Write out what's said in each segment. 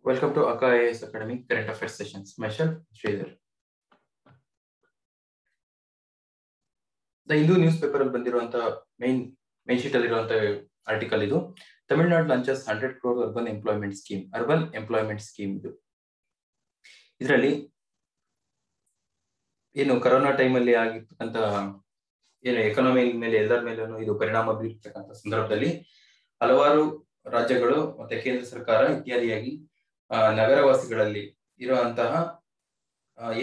Welcome to Akka IAS Academy Current Affairs Sessions. Myself, Sridhar. The Hindu newspaper ಅಲ್ಲಿ ಬಂದಿರುವಂತಹ main sheet ಅಲ್ಲಿರುವಂತಹ article ಇದು. Tamil Nadu launches 100 crore urban employment scheme ಇದು. ಇದರಲ್ಲಿ ಏನು ಕೊರೋನಾ ಟೈಮ್ ಅಲ್ಲಿ ಆಗಿರ್ತಕ್ಕಂತ ಏನು ಎಕಾನಮಿ ಮೇಲೆ ಎಲ್ಲರ ಮೇಲೂ ಇದು ಪರಿಣಾಮ ಬೀರ್ತಕ್ಕಂಥ ಸಂದರ್ಭದಲ್ಲಿ ಹಲವಾರು ರಾಜ್ಯಗಳು ಮತ್ತೆ ಕೇಂದ್ರ ಸರ್ಕಾರ ಇತ್ಯಾದಿಯಾಗಿ ನಗರವಾಸಿಗಳಲ್ಲಿ ಇರುವಂತಹ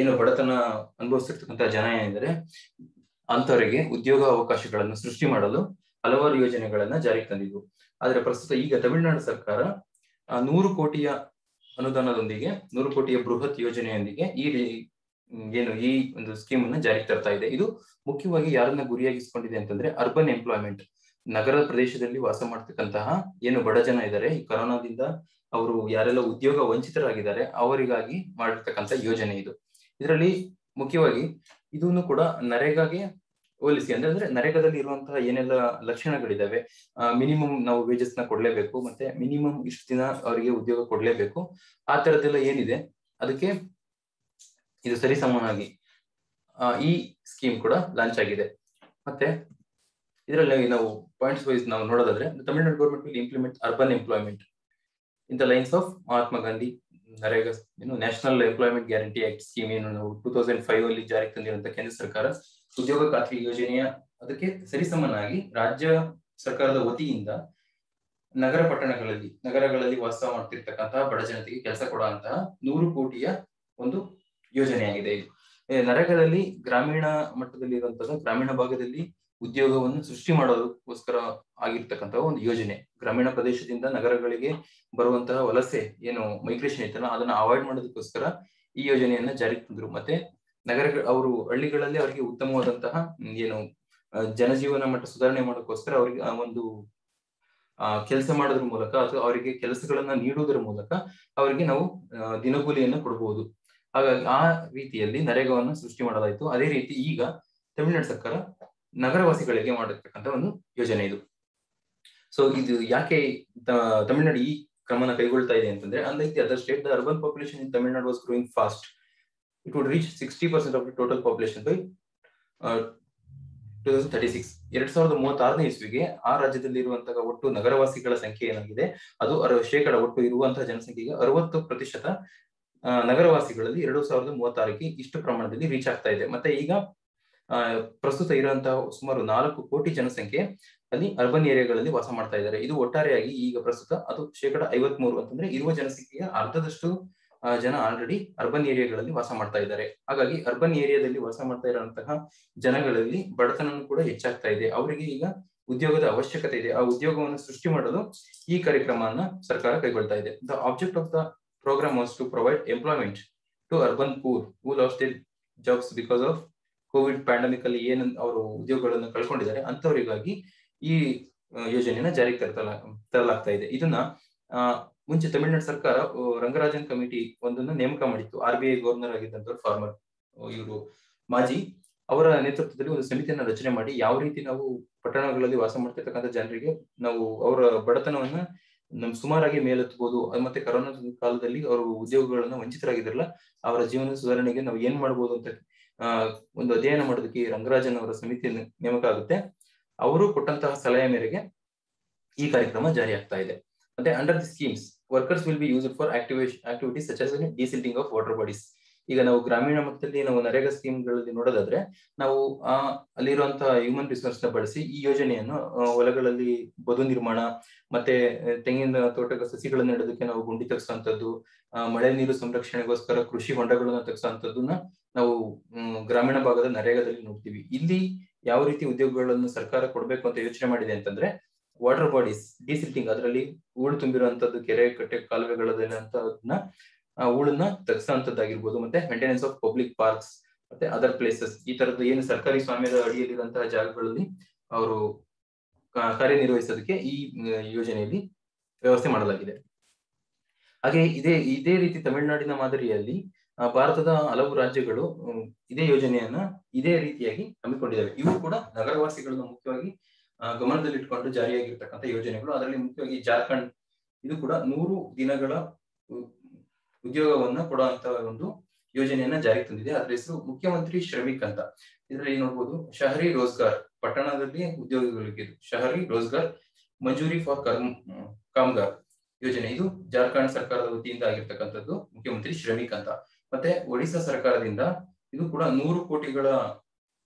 ಏನು ಬಡತನ ಅನುಭವಿಸಿರ್ತಕ್ಕಂತಹ ಜನ ಏನೆಂದರೆ ಅಂತವರಿಗೆ ಉದ್ಯೋಗ ಅವಕಾಶಗಳನ್ನು ಸೃಷ್ಟಿ ಮಾಡಲು ಹಲವಾರು ಯೋಜನೆಗಳನ್ನ ಜಾರಿಗೆ ತಂದಿದ್ವು. ಆದ್ರೆ ಪ್ರಸ್ತುತ ಈಗ ತಮಿಳುನಾಡು ಸರ್ಕಾರ 100 ಕೋಟಿಯ ಅನುದಾನದೊಂದಿಗೆ 100 ಕೋಟಿಯ ಬೃಹತ್ ಯೋಜನೆಯೊಂದಿಗೆ ಈ ಒಂದು ಸ್ಕೀಮ್ ಅನ್ನು ಜಾರಿಗೆ ತರ್ತಾ ಇದೆ. ಇದು ಮುಖ್ಯವಾಗಿ ಯಾರನ್ನ ಗುರಿಯಾಗಿಸಿಕೊಂಡಿದೆ ಅಂತಂದ್ರೆ ಅರ್ಬನ್ ಎಂಪ್ಲಾಯ್ಮೆಂಟ್, ನಗರ ಪ್ರದೇಶದಲ್ಲಿ ವಾಸ ಮಾಡ್ತಕ್ಕಂತಹ ಏನು ಬಡ ಜನ ಇದ್ದಾರೆ, ಈ ಕೊರೋನಾದಿಂದ ಅವರು ಯಾರೆಲ್ಲ ಉದ್ಯೋಗ ವಂಚಿತರಾಗಿದ್ದಾರೆ ಅವರಿಗಾಗಿ ಮಾಡಿರ್ತಕ್ಕಂಥ ಯೋಜನೆ ಇದು. ಇದರಲ್ಲಿ ಮುಖ್ಯವಾಗಿ ಇದನ್ನು ಕೂಡ ನರೇಗಾಗೆ ಹೋಲಿಸಿ ಅಂದ್ರೆ ನರೇಗಾದಲ್ಲಿ ಇರುವಂತಹ ಏನೆಲ್ಲ ಲಕ್ಷಣಗಳಿದಾವೆ, ಮಿನಿಮಮ್ ನಾವು ವೇಜಸ್ ನ ಕೊಡ್ಲೇಬೇಕು, ಮತ್ತೆ ಮಿನಿಮಮ್ ಇಷ್ಟು ದಿನ ಅವರಿಗೆ ಉದ್ಯೋಗ ಕೊಡ್ಲೇಬೇಕು, ಆ ತರದ್ದೆಲ್ಲ ಏನಿದೆ ಅದಕ್ಕೆ ಇದು ಸರಿಸಮನಾಗಿ ಈ ಸ್ಕೀಮ್ ಕೂಡ ಲಾಂಚ್ ಆಗಿದೆ. ಮತ್ತೆ ಇದರಲ್ಲಿ ನಾವು ಪಾಯಿಂಟ್ಸ್ ವೈಸ್ ನಾವು ನೋಡೋದಾದ್ರೆ Tamil Nadu government will implement urban employment in the lines of Mahatma Gandhi NREGA national employment guarantee act scheme ಏನು ನಾವು 2005 ಅಲ್ಲಿ ಜಾರಿಗೆ ತಂದಿರುವಂತಹ ಕೇಂದ್ರ ಸರ್ಕಾರ ಉದ್ಯೋಗ ಖಾತ್ರಿ ಯೋಜನೆಯ ಅದಕ್ಕೆ ಸರಿಸಮನಾಗಿ ರಾಜ್ಯ ಸರ್ಕಾರದ ವತಿಯಿಂದ ನಗರಗಳಲ್ಲಿ ವಾಸ ಮಾಡ್ತಿರ್ತಕ್ಕಂತಹ ಬಡ ಜನತೆಗೆ ಕೆಲಸ ಕೊಡುವಂತಹ 100 ಕೋಟಿಯ ಒಂದು ಯೋಜನೆಯಾಗಿದೆ. ಇದು ನರೇಗಾದಲ್ಲಿ ಗ್ರಾಮೀಣ ಮಟ್ಟದಲ್ಲಿ ಇರುವಂತಹ ಗ್ರಾಮೀಣ ಭಾಗದಲ್ಲಿ ಉದ್ಯೋಗವನ್ನು ಸೃಷ್ಟಿ ಮಾಡೋದಕ್ಕೋಸ್ಕರ ಆಗಿರ್ತಕ್ಕಂತಹ ಒಂದು ಯೋಜನೆ. ಗ್ರಾಮೀಣ ಪ್ರದೇಶದಿಂದ ನಗರಗಳಿಗೆ ಬರುವಂತಹ ವಲಸೆ ಏನು ಮೈಗ್ರೇಷನ್ ಐತಲ್ಲ ಅದನ್ನ ಅವಾಯ್ಡ್ ಮಾಡೋದಕ್ಕೋಸ್ಕರ ಈ ಯೋಜನೆಯನ್ನ ಜಾರಿಗೆ ತಂದ್ರು. ಮತ್ತೆ ಅವರು ಹಳ್ಳಿಗಳಲ್ಲಿ ಅವರಿಗೆ ಉತ್ತಮವಾದಂತಹ ಏನು ಜನಜೀವನ ಮಟ್ಟ ಸುಧಾರಣೆ ಮಾಡೋಕ್ಕೋಸ್ಕರ ಅವರಿಗೆ ಒಂದು ಕೆಲಸ ಮಾಡೋದ್ರ ಮೂಲಕ ಅಥವಾ ಅವರಿಗೆ ಕೆಲಸಗಳನ್ನ ನೀಡುವುದರ ಮೂಲಕ ಅವರಿಗೆ ನಾವು ದಿನಗೂಲಿಯನ್ನು ಕೊಡಬಹುದು. ಹಾಗಾಗಿ ಆ ರೀತಿಯಲ್ಲಿ ನರೇಗಾವನ್ನು ಸೃಷ್ಟಿ ಮಾಡಲಾಯಿತು. ಅದೇ ರೀತಿ ಈಗ ತಮಿಳುನಾಡು ಸರ್ಕಾರ ನಗರವಾಸಿಗಳಿಗೆ ಮಾಡಿರ್ತಕ್ಕಂಥ ಒಂದು ಯೋಜನೆ ಇದು. ಸೊ ಇದು ಯಾಕೆ ತಮಿಳುನಾಡು ಈ ಕ್ರಮನ ಕೈಗೊಳ್ತಾ ಇದೆ ಅಂತಂದ್ರೆ, unlike the other state, the urban population in Tamil Nadu was growing fast. It would reach 60% of the total population by 2036. 2036ನೇ ಇಸ್ವಿಗೆ ಆ ರಾಜ್ಯದಲ್ಲಿ ಇರುವಂತಹ ಒಟ್ಟು ನಗರವಾಸಿಗಳ ಸಂಖ್ಯೆ ಏನಾಗಿದೆ ಅದು ಶೇಕಡ ಒಟ್ಟು ಇರುವಂತಹ ಜನಸಂಖ್ಯೆಗೆ 60% ನಗರವಾಸಿಗಳಲ್ಲಿ 2036ಕ್ಕೆ ಇಷ್ಟು ಪ್ರಮಾಣದಲ್ಲಿ ರೀಚ್ ಆಗ್ತಾ ಇದೆ. ಮತ್ತೆ ಈಗ ಪ್ರಸ್ತುತ ಇರುವಂತಹ ಸುಮಾರು 4 ಕೋಟಿ ಜನಸಂಖ್ಯೆ ಅಲ್ಲಿ ಅರ್ಬನ್ ಏರಿಯಾಗಳಲ್ಲಿ ವಾಸ ಮಾಡ್ತಾ ಇದ್ದಾರೆ. ಇದು ಒಟ್ಟಾರೆಯಾಗಿ ಈಗ ಪ್ರಸ್ತುತ ಅದು ಶೇಕಡ 53 ಅಂತಂದ್ರೆ ಇರುವ ಜನಸಂಖ್ಯೆಯ ಅರ್ಧದಷ್ಟು ಜನ ಆಲ್ರೆಡಿ ಅರ್ಬನ್ ಏರಿಯಾಗಳಲ್ಲಿ ವಾಸ ಮಾಡ್ತಾ ಇದ್ದಾರೆ. ಹಾಗಾಗಿ ಅರ್ಬನ್ ಏರಿಯಾದಲ್ಲಿ ವಾಸ ಮಾಡ್ತಾ ಇರುವಂತಹ ಜನಗಳಲ್ಲಿ ಬಡತನ ಕೂಡ ಹೆಚ್ಚಾಗ್ತಾ ಇದೆ. ಅವರಿಗೆ ಈಗ ಉದ್ಯೋಗದ ಅವಶ್ಯಕತೆ ಇದೆ. ಆ ಉದ್ಯೋಗವನ್ನು ಸೃಷ್ಟಿ ಮಾಡಲು ಈ ಕಾರ್ಯಕ್ರಮವನ್ನ ಸರ್ಕಾರ ಕೈಗೊಳ್ತಾ ಇದೆ. The object of the program was to provide employment to urban poor who lost their jobs because of Covid pandemic ಅಲ್ಲಿ ಏನು ಅವರು ಉದ್ಯೋಗಗಳನ್ನು ಕಳ್ಕೊಂಡಿದ್ದಾರೆ ಅಂತವರಿಗಾಗಿ ಈ ಯೋಜನೆಯನ್ನ ಜಾರಿಗೆ ತರಲಾಗ್ತಾ ಇದೆ. ಇದನ್ನ ಮುಂಚೆ ತಮಿಳುನಾಡು ಸರ್ಕಾರ ರಂಗರಾಜನ್ ಕಮಿಟಿ ಒಂದನ್ನು ನೇಮಕ ಮಾಡಿತ್ತು. RBI ಗವರ್ನರ್ ಆಗಿದ್ದಂತವ್ರು ಫಾರ್ಮರ್ ಇವರು ಮಾಜಿ ಅವರ ನೇತೃತ್ವದಲ್ಲಿ ಒಂದು ಸಮಿತಿಯನ್ನ ರಚನೆ ಮಾಡಿ ಯಾವ ರೀತಿ ನಾವು ಪಟ್ಟಣಗಳಲ್ಲಿ ವಾಸ ಮಾಡ್ತಿರ್ತಕ್ಕಂಥ ಜನರಿಗೆ ನಾವು ಅವರ ಬಡತನವನ್ನ ಸುಮಾರಾಗಿ ಮೇಲೆತ್ತಬಹುದು, ಮತ್ತೆ ಕೊರೋನಾ ಕಾಲದಲ್ಲಿ ಅವರು ಉದ್ಯೋಗಗಳನ್ನ ವಂಚಿತರಾಗಿದ್ರಲ್ಲ ಅವರ ಜೀವನ ಸುಧಾರಣೆಗೆ ನಾವು ಏನ್ ಮಾಡ್ಬೋದು ಅಂತ ಒಂದು ಅಧ್ಯಯನ ಮಾಡೋದಕ್ಕೆ ರಂಗರಾಜನ್ ಅವರ ಸಮಿತಿಯನ್ನು ನೇಮಕ ಆಗುತ್ತೆ. ಅವರು ಕೊಟ್ಟಂತಹ ಸಲಹೆ ಮೇರೆಗೆ ಈ ಕಾರ್ಯಕ್ರಮ ಜಾರಿ ಆಗ್ತಾ ಇದೆ. ಮತ್ತೆ under the schemes workers will be used for activities such as desilting of water bodies. ಈಗ ನಾವು ಗ್ರಾಮೀಣ ಮಟ್ಟದಲ್ಲಿ ನಾವು ನರೇಗಾ ಸ್ಕೀಮ್ಗಳಲ್ಲಿ ನೋಡೋದಾದ್ರೆ ನಾವು ಅಲ್ಲಿರುವಂತಹ ಹ್ಯೂಮನ್ ರಿಸೋರ್ಸ್ ನ ಬಳಸಿ ಈ ಯೋಜನೆಯನ್ನು ಹೊಲಗಳಲ್ಲಿ ಬದು ನಿರ್ಮಾಣ, ಮತ್ತೆ ತೆಂಗಿನ ತೋಟದ ಸಸಿಗಳನ್ನು ನೆಡೋದಕ್ಕೆ ನಾವು ಗುಂಡಿ ತೆಗೆಸುವಂತದ್ದು, ಮಳೆ ನೀರು ಸಂರಕ್ಷಣೆಗೋಸ್ಕರ ಕೃಷಿ ಹೊಂಡಗಳನ್ನ ತೆಗೆಸುವಂತದ್ದನ್ನ ನಾವು ಗ್ರಾಮೀಣ ಭಾಗದ ನರೇಗಾದಲ್ಲಿ ನೋಡ್ತೀವಿ. ಇಲ್ಲಿ ಯಾವ ರೀತಿ ಉದ್ಯೋಗಗಳನ್ನು ಸರ್ಕಾರ ಕೊಡ್ಬೇಕು ಅಂತ ಯೋಚನೆ ಮಾಡಿದೆ ಅಂತಂದ್ರೆ ವಾಟರ್ ಬಾಡೀಸ್ ಡಿಸಿಲ್ಟಿಂಗ್, ಅದರಲ್ಲಿ ಹೂಳು ತುಂಬಿರುವಂತದ್ದು ಕೆರೆ ಕಟ್ಟೆ ಕಾಲುವೆಗಳನ್ನ ಹೂಳನ್ನ ತೆಗೆಸುವಂತದ್ದಾಗಿರ್ಬೋದು, ಮತ್ತೆ ಮೇಂಟೆನೆನ್ಸ್ ಆಫ್ ಪಬ್ಲಿಕ್ ಪಾರ್ಕ್ಸ್ ಮತ್ತೆ ಅದರ್ ಪ್ಲೇಸಸ್, ಈ ತರದ್ದು ಏನು ಸರ್ಕಾರಿ ಸ್ವಾಮ್ಯದ ಅಡಿಯಲ್ಲಿರುವಂತಹ ಜಾಗಗಳಲ್ಲಿ ಅವರು ಕಾರ್ಯನಿರ್ವಹಿಸೋದಕ್ಕೆ ಈ ಯೋಜನೆಯಲ್ಲಿ ವ್ಯವಸ್ಥೆ ಮಾಡಲಾಗಿದೆ. ಹಾಗೆ ಇದೇ ರೀತಿ ತಮಿಳುನಾಡಿನ ಮಾದರಿಯಲ್ಲಿ ಭಾರತದ ಹಲವು ರಾಜ್ಯಗಳು ಇದೇ ಯೋಜನೆಯನ್ನ ಇದೇ ರೀತಿಯಾಗಿ ಹಮ್ಮಿಕೊಂಡಿದ್ದಾವೆ. ಇವು ಕೂಡ ನಗರವಾಸಿಗಳನ್ನ ಮುಖ್ಯವಾಗಿ ಗಮನದಲ್ಲಿಟ್ಟುಕೊಂಡು ಜಾರಿಯಾಗಿರ್ತಕ್ಕಂಥ ಯೋಜನೆಗಳು. ಅದರಲ್ಲಿ ಮುಖ್ಯವಾಗಿ ಜಾರ್ಖಂಡ್ ಇದು ಕೂಡ 100 ದಿನಗಳ ಉದ್ಯೋಗವನ್ನ ಕೊಡುವಂತ ಒಂದು ಯೋಜನೆಯನ್ನ ಜಾರಿಗೆ ತಂದಿದೆ. ಅದ್ರ ಹೆಸರು ಮುಖ್ಯಮಂತ್ರಿ ಶ್ರಮಿಕ್ ಅಂತ. ಇದರಲ್ಲಿ ನೋಡ್ಬೋದು ಶಹರಿ ರೋಜ್ಗಾರ್, ಪಟ್ಟಣದಲ್ಲಿ ಉದ್ಯೋಗಿಗಳಿಗೆ ಶಹರಿ ರೋಜ್ಗಾರ್ ಮಂಜೂರಿ ಫಾರ್ ಕಾಮ್ಗಾರ್ ಯೋಜನೆ. ಇದು ಜಾರ್ಖಂಡ್ ಸರ್ಕಾರದ ವತಿಯಿಂದ ಆಗಿರ್ತಕ್ಕಂಥದ್ದು ಮುಖ್ಯಮಂತ್ರಿ ಶ್ರಮಿಕ್ ಅಂತ. ಮತ್ತೆ ಒಡಿಶಾ ಸರ್ಕಾರದಿಂದ ಇದು ಕೂಡ 100 ಕೋಟಿಗಳ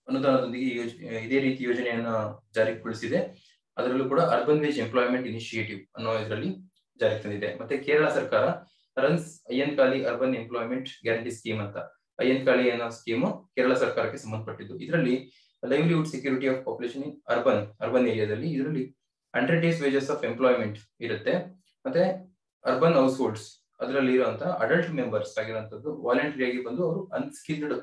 ಅನುದಾನದೊಂದಿಗೆ ಇದೇ ರೀತಿ ಯೋಜನೆಯನ್ನ ಜಾರಿಗೊಳಿಸಿದೆ. ಅದರಲ್ಲೂ ಕೂಡ ಅರ್ಬನ್ ವೇಜ್ ಎಂಪ್ಲಾಯ್ಮೆಂಟ್ ಇನಿಷಿಯೇಟಿವ್ ಅನ್ನೋ ಇದರಲ್ಲಿ ಜಾರಿಗೆ ತಂದಿದೆ. ಮತ್ತೆ ಕೇರಳ ಸರ್ಕಾರ runs Ayyankali urban employment guarantee scheme ಅಂತ. ಅಯ್ಯನ್ಕಾಲಿ ಅನ್ನೋ ಸ್ಕೀಮು ಕೇರಳ ಸರ್ಕಾರಕ್ಕೆ ಸಂಬಂಧಪಟ್ಟಿದ್ದು. ಇದರಲ್ಲಿ livelihood security of population in urban ಏರಿಯಾದಲ್ಲಿ ಇದರಲ್ಲಿ 100 days wages ಆಫ್ ಎಂಪ್ಲಾಯ್ಮೆಂಟ್ ಇರುತ್ತೆ. ಮತ್ತೆ ಅರ್ಬನ್ ಹೌಸ್ ಹೋಲ್ಡ್ಸ್ ಅದರಲ್ಲಿ ಇರುವಂತ ಅಡಲ್ಟ್ ಮೆಂಬರ್ಸ್ ಆಗಿರುವಂತದ್ದು ವಾಲಂಟರಿ ಆಗಿ ಬಂದು ಅವರು ಅನ್ಸ್ಕಿಲ್ಡ್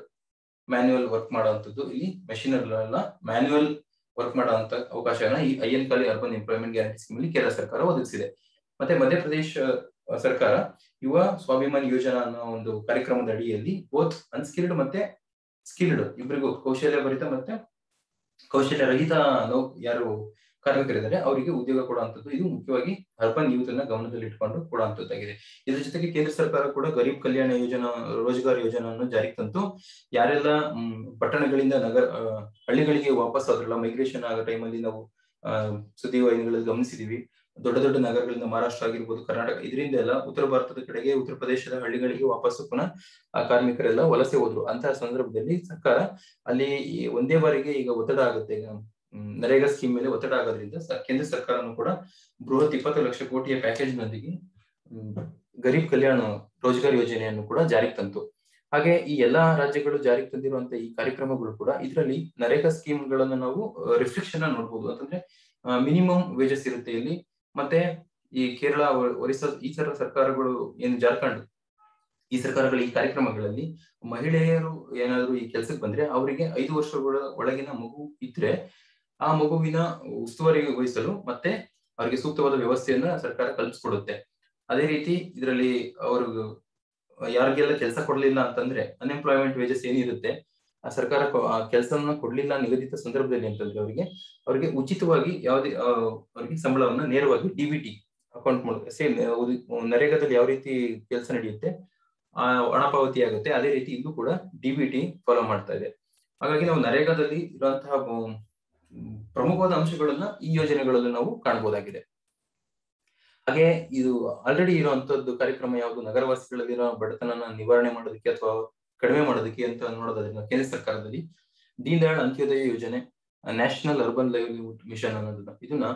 ಮ್ಯಾನ್ಯುವಲ್ ವರ್ಕ್ ಮಾಡುವಂತದ್ದು, ಇಲ್ಲಿ ಮೆಷಿನರಿ ಅಲ್ಲ ಮ್ಯಾನ್ಯುವಲ್ ವರ್ಕ್ ಮಾಡುವಂತ ಅವಕಾಶನ ಈ ಅಯ್ಯನ್ಕಾಲಿ ಅರ್ಬನ್ ಎಂಪ್ಲಾಯ್ಮೆಂಟ್ ಗ್ಯಾರಂಟಿ ಸ್ಕೀಮ್ ಅಲ್ಲಿ ಕೇರಳ ಸರ್ಕಾರ ಒದಗಿಸಿದೆ. ಮತ್ತೆ ಮಧ್ಯಪ್ರದೇಶ ಸರ್ಕಾರ ಯುವ ಸ್ವಾಭಿಮಾನ್ ಯೋಜನಾ ಅನ್ನೋ ಒಂದು ಕಾರ್ಯಕ್ರಮದ ಅಡಿಯಲ್ಲಿ ಬೋತ್ ಅನ್ಸ್ಕಿಲ್ಡ್ ಮತ್ತೆ ಸ್ಕಿಲ್ಡ್ ಇಬ್ಬರಿಗೂ ಕೌಶಲ್ಯ ಭರಿತ ಮತ್ತೆ ಕೌಶಲ್ಯ ರಹಿತ ಯಾರು ಕಾರ್ಮಿಕರಿದ್ದಾರೆ ಅವರಿಗೆ ಉದ್ಯೋಗ ಕೊಡುವಂತದ್ದು. ಇದು ಮುಖ್ಯವಾಗಿ ಅರ್ಬನ್ ಯೂತ್ ಅನ್ನ ಗಮನದಲ್ಲಿ ಇಟ್ಕೊಂಡು ಕೊಡುವಂತದ್ದಾಗಿದೆ. ಇದ್ರ ಜೊತೆಗೆ ಕೇಂದ್ರ ಸರ್ಕಾರ ಕೂಡ ಗರೀಬ್ ಕಲ್ಯಾಣ ಯೋಜನಾ ರೋಜ್ಗಾರ್ ಯೋಜನೆಯನ್ನು ಜಾರಿಗೆ ತಂತು. ಯಾರೆಲ್ಲ ಪಟ್ಟಣಗಳಿಂದ ಹಳ್ಳಿಗಳಿಗೆ ವಾಪಸ್ ಆದ್ರಲ್ಲ, ಮೈಗ್ರೇಷನ್ ಆಗೋ ಟೈಮಲ್ಲಿ ನಾವು ಸುದ್ದಿವಾಹಿನಿಗಳಲ್ಲಿ ಗಮನಿಸಿದೀವಿ. ದೊಡ್ಡ ದೊಡ್ಡ ನಗರಗಳಿಂದ ಮಹಾರಾಷ್ಟ್ರ ಆಗಿರ್ಬೋದು, ಕರ್ನಾಟಕ, ಇದರಿಂದ ಎಲ್ಲ ಉತ್ತರ ಭಾರತದ ಕಡೆಗೆ ಉತ್ತರ ಪ್ರದೇಶದ ಹಳ್ಳಿಗಳಿಗೆ ವಾಪಸ್ಸು ಪುನಃ ಆ ಕಾರ್ಮಿಕರೆಲ್ಲ ವಲಸೆ ಹೋದ್ರು. ಅಂತಹ ಸಂದರ್ಭದಲ್ಲಿ ಸರ್ಕಾರ ಅಲ್ಲಿ ಒಂದೇ ಬಾರಿಗೆ ಈಗ ಒತ್ತಡ ಆಗುತ್ತೆ, ನರೇಗಾ ಸ್ಕೀಮ್ ಮೇಲೆ ಒತ್ತಡ ಆಗೋದ್ರಿಂದ ಕೇಂದ್ರ ಸರ್ಕಾರನು ಕೂಡ ಬೃಹತ್ 20 ಲಕ್ಷ ಕೋಟಿಯ ಪ್ಯಾಕೇಜ್ ನೊಂದಿಗೆ ಗರೀಬ್ ಕಲ್ಯಾಣ ರೋಜ್ಗಾರ್ ಯೋಜನೆಯನ್ನು ಕೂಡ ಜಾರಿಗೆ ತಂತು. ಹಾಗೆ ಈ ಎಲ್ಲಾ ರಾಜ್ಯಗಳು ಜಾರಿಗೆ ತಂದಿರುವಂತ ಈ ಕಾರ್ಯಕ್ರಮಗಳು ಕೂಡ ಇದರಲ್ಲಿ ನರೇಗಾ ಸ್ಕೀಮ್ ಗಳನ್ನ ನಾವು ರಿಸ್ಟ್ರಿಕ್ಷನ್ ನೋಡ್ಬೋದು. ಅಂತಂದ್ರೆ ಮಿನಿಮಮ್ ವೇಜಸ್ ಇರುತ್ತೆ ಇಲ್ಲಿ. ಮತ್ತೆ ಈ ಕೇರಳ, ಒರಿಸ್ಸಾ ಈ ತರ ಸರ್ಕಾರಗಳು ಏನು ಜಾರ್ಖಂಡ್ ಈ ಸರ್ಕಾರಗಳ ಈ ಕಾರ್ಯಕ್ರಮಗಳಲ್ಲಿ ಮಹಿಳೆಯರು ಏನಾದ್ರು ಈ ಕೆಲ್ಸಕ್ಕೆ ಬಂದ್ರೆ ಅವರಿಗೆ 5 ವರ್ಷಗಳ ಒಳಗಿನ ಮಗು ಇದ್ರೆ ಆ ಮಗುವಿನ ಉಸ್ತುವಾರಿ ವಹಿಸಲು ಮತ್ತೆ ಅವರಿಗೆ ಸೂಕ್ತವಾದ ವ್ಯವಸ್ಥೆಯನ್ನ ಸರ್ಕಾರ ಕಲ್ಪಿಸ್ಕೊಡುತ್ತೆ. ಅದೇ ರೀತಿ ಇದರಲ್ಲಿ ಅವರು ಯಾರಿಗೆಲ್ಲ ಕೆಲಸ ಕೊಡ್ಲಿಲ್ಲ ಅಂತಂದ್ರೆ ಅನ್ಎಂಪ್ಲಾಯ್ಮೆಂಟ್ ವೇಜಸ್ ಏನಿರುತ್ತೆ ಆ ಸರ್ಕಾರ ಆ ಕೆಲಸವನ್ನ ಕೊಡ್ಲಿಲ್ಲ ನಿಗದಿತ ಸಂದರ್ಭದಲ್ಲಿ ಅಂತಂದ್ರೆ ಅವರಿಗೆ ಉಚಿತವಾಗಿ ಯಾವುದೇ ಅವರಿಗೆ ಸಂಬಳವನ್ನ ನೇರವಾಗಿ ಡಿಬಿಟಿ ಅಕೌಂಟ್ ಮೂಲಕ ಸೇಮ್ ನರೇಗಾದಲ್ಲಿ ಯಾವ ರೀತಿ ಕೆಲಸ ನಡೆಯುತ್ತೆ ಆ ಹಣ ಪಾವತಿ ಆಗುತ್ತೆ, ಅದೇ ರೀತಿ ಇಲ್ಲೂ ಕೂಡ ಡಿಬಿಟಿ ಫಾಲೋ ಮಾಡ್ತಾ ಇದೆ. ಹಾಗಾಗಿ ನಾವು ನರೇಗಾದಲ್ಲಿ ಇರುವಂತಹ ಪ್ರಮುಖವಾದ ಅಂಶಗಳನ್ನ ಈ ಯೋಜನೆಗಳಲ್ಲಿ ನಾವು ಕಾಣಬಹುದಾಗಿದೆ. ಹಾಗೆ ಇದು ಆಲ್ರೆಡಿ ಇರುವಂತದ್ದು ಕಾರ್ಯಕ್ರಮ ಯಾವುದು, ನಗರವಾಸಿಗಳಲ್ಲಿರೋ ಬಡತನನ ನಿವಾರಣೆ ಮಾಡೋದಕ್ಕೆ ಅಥವಾ ಕಡಿಮೆ ಮಾಡೋದಕ್ಕೆ ಅಂತ ನೋಡೋದ್ರಿಂದ ಕೇಂದ್ರ ಸರ್ಕಾರದಲ್ಲಿ ದೀನ್ ದಯಾಳ್ ಅಂತ್ಯೋದಯ ಯೋಜನೆ, ನ್ಯಾಷನಲ್ ಅರ್ಬನ್ ಲೈವ್ಲಿಹುಡ್ ಮಿಷನ್ ಅನ್ನೋದನ್ನ ಇದನ್ನ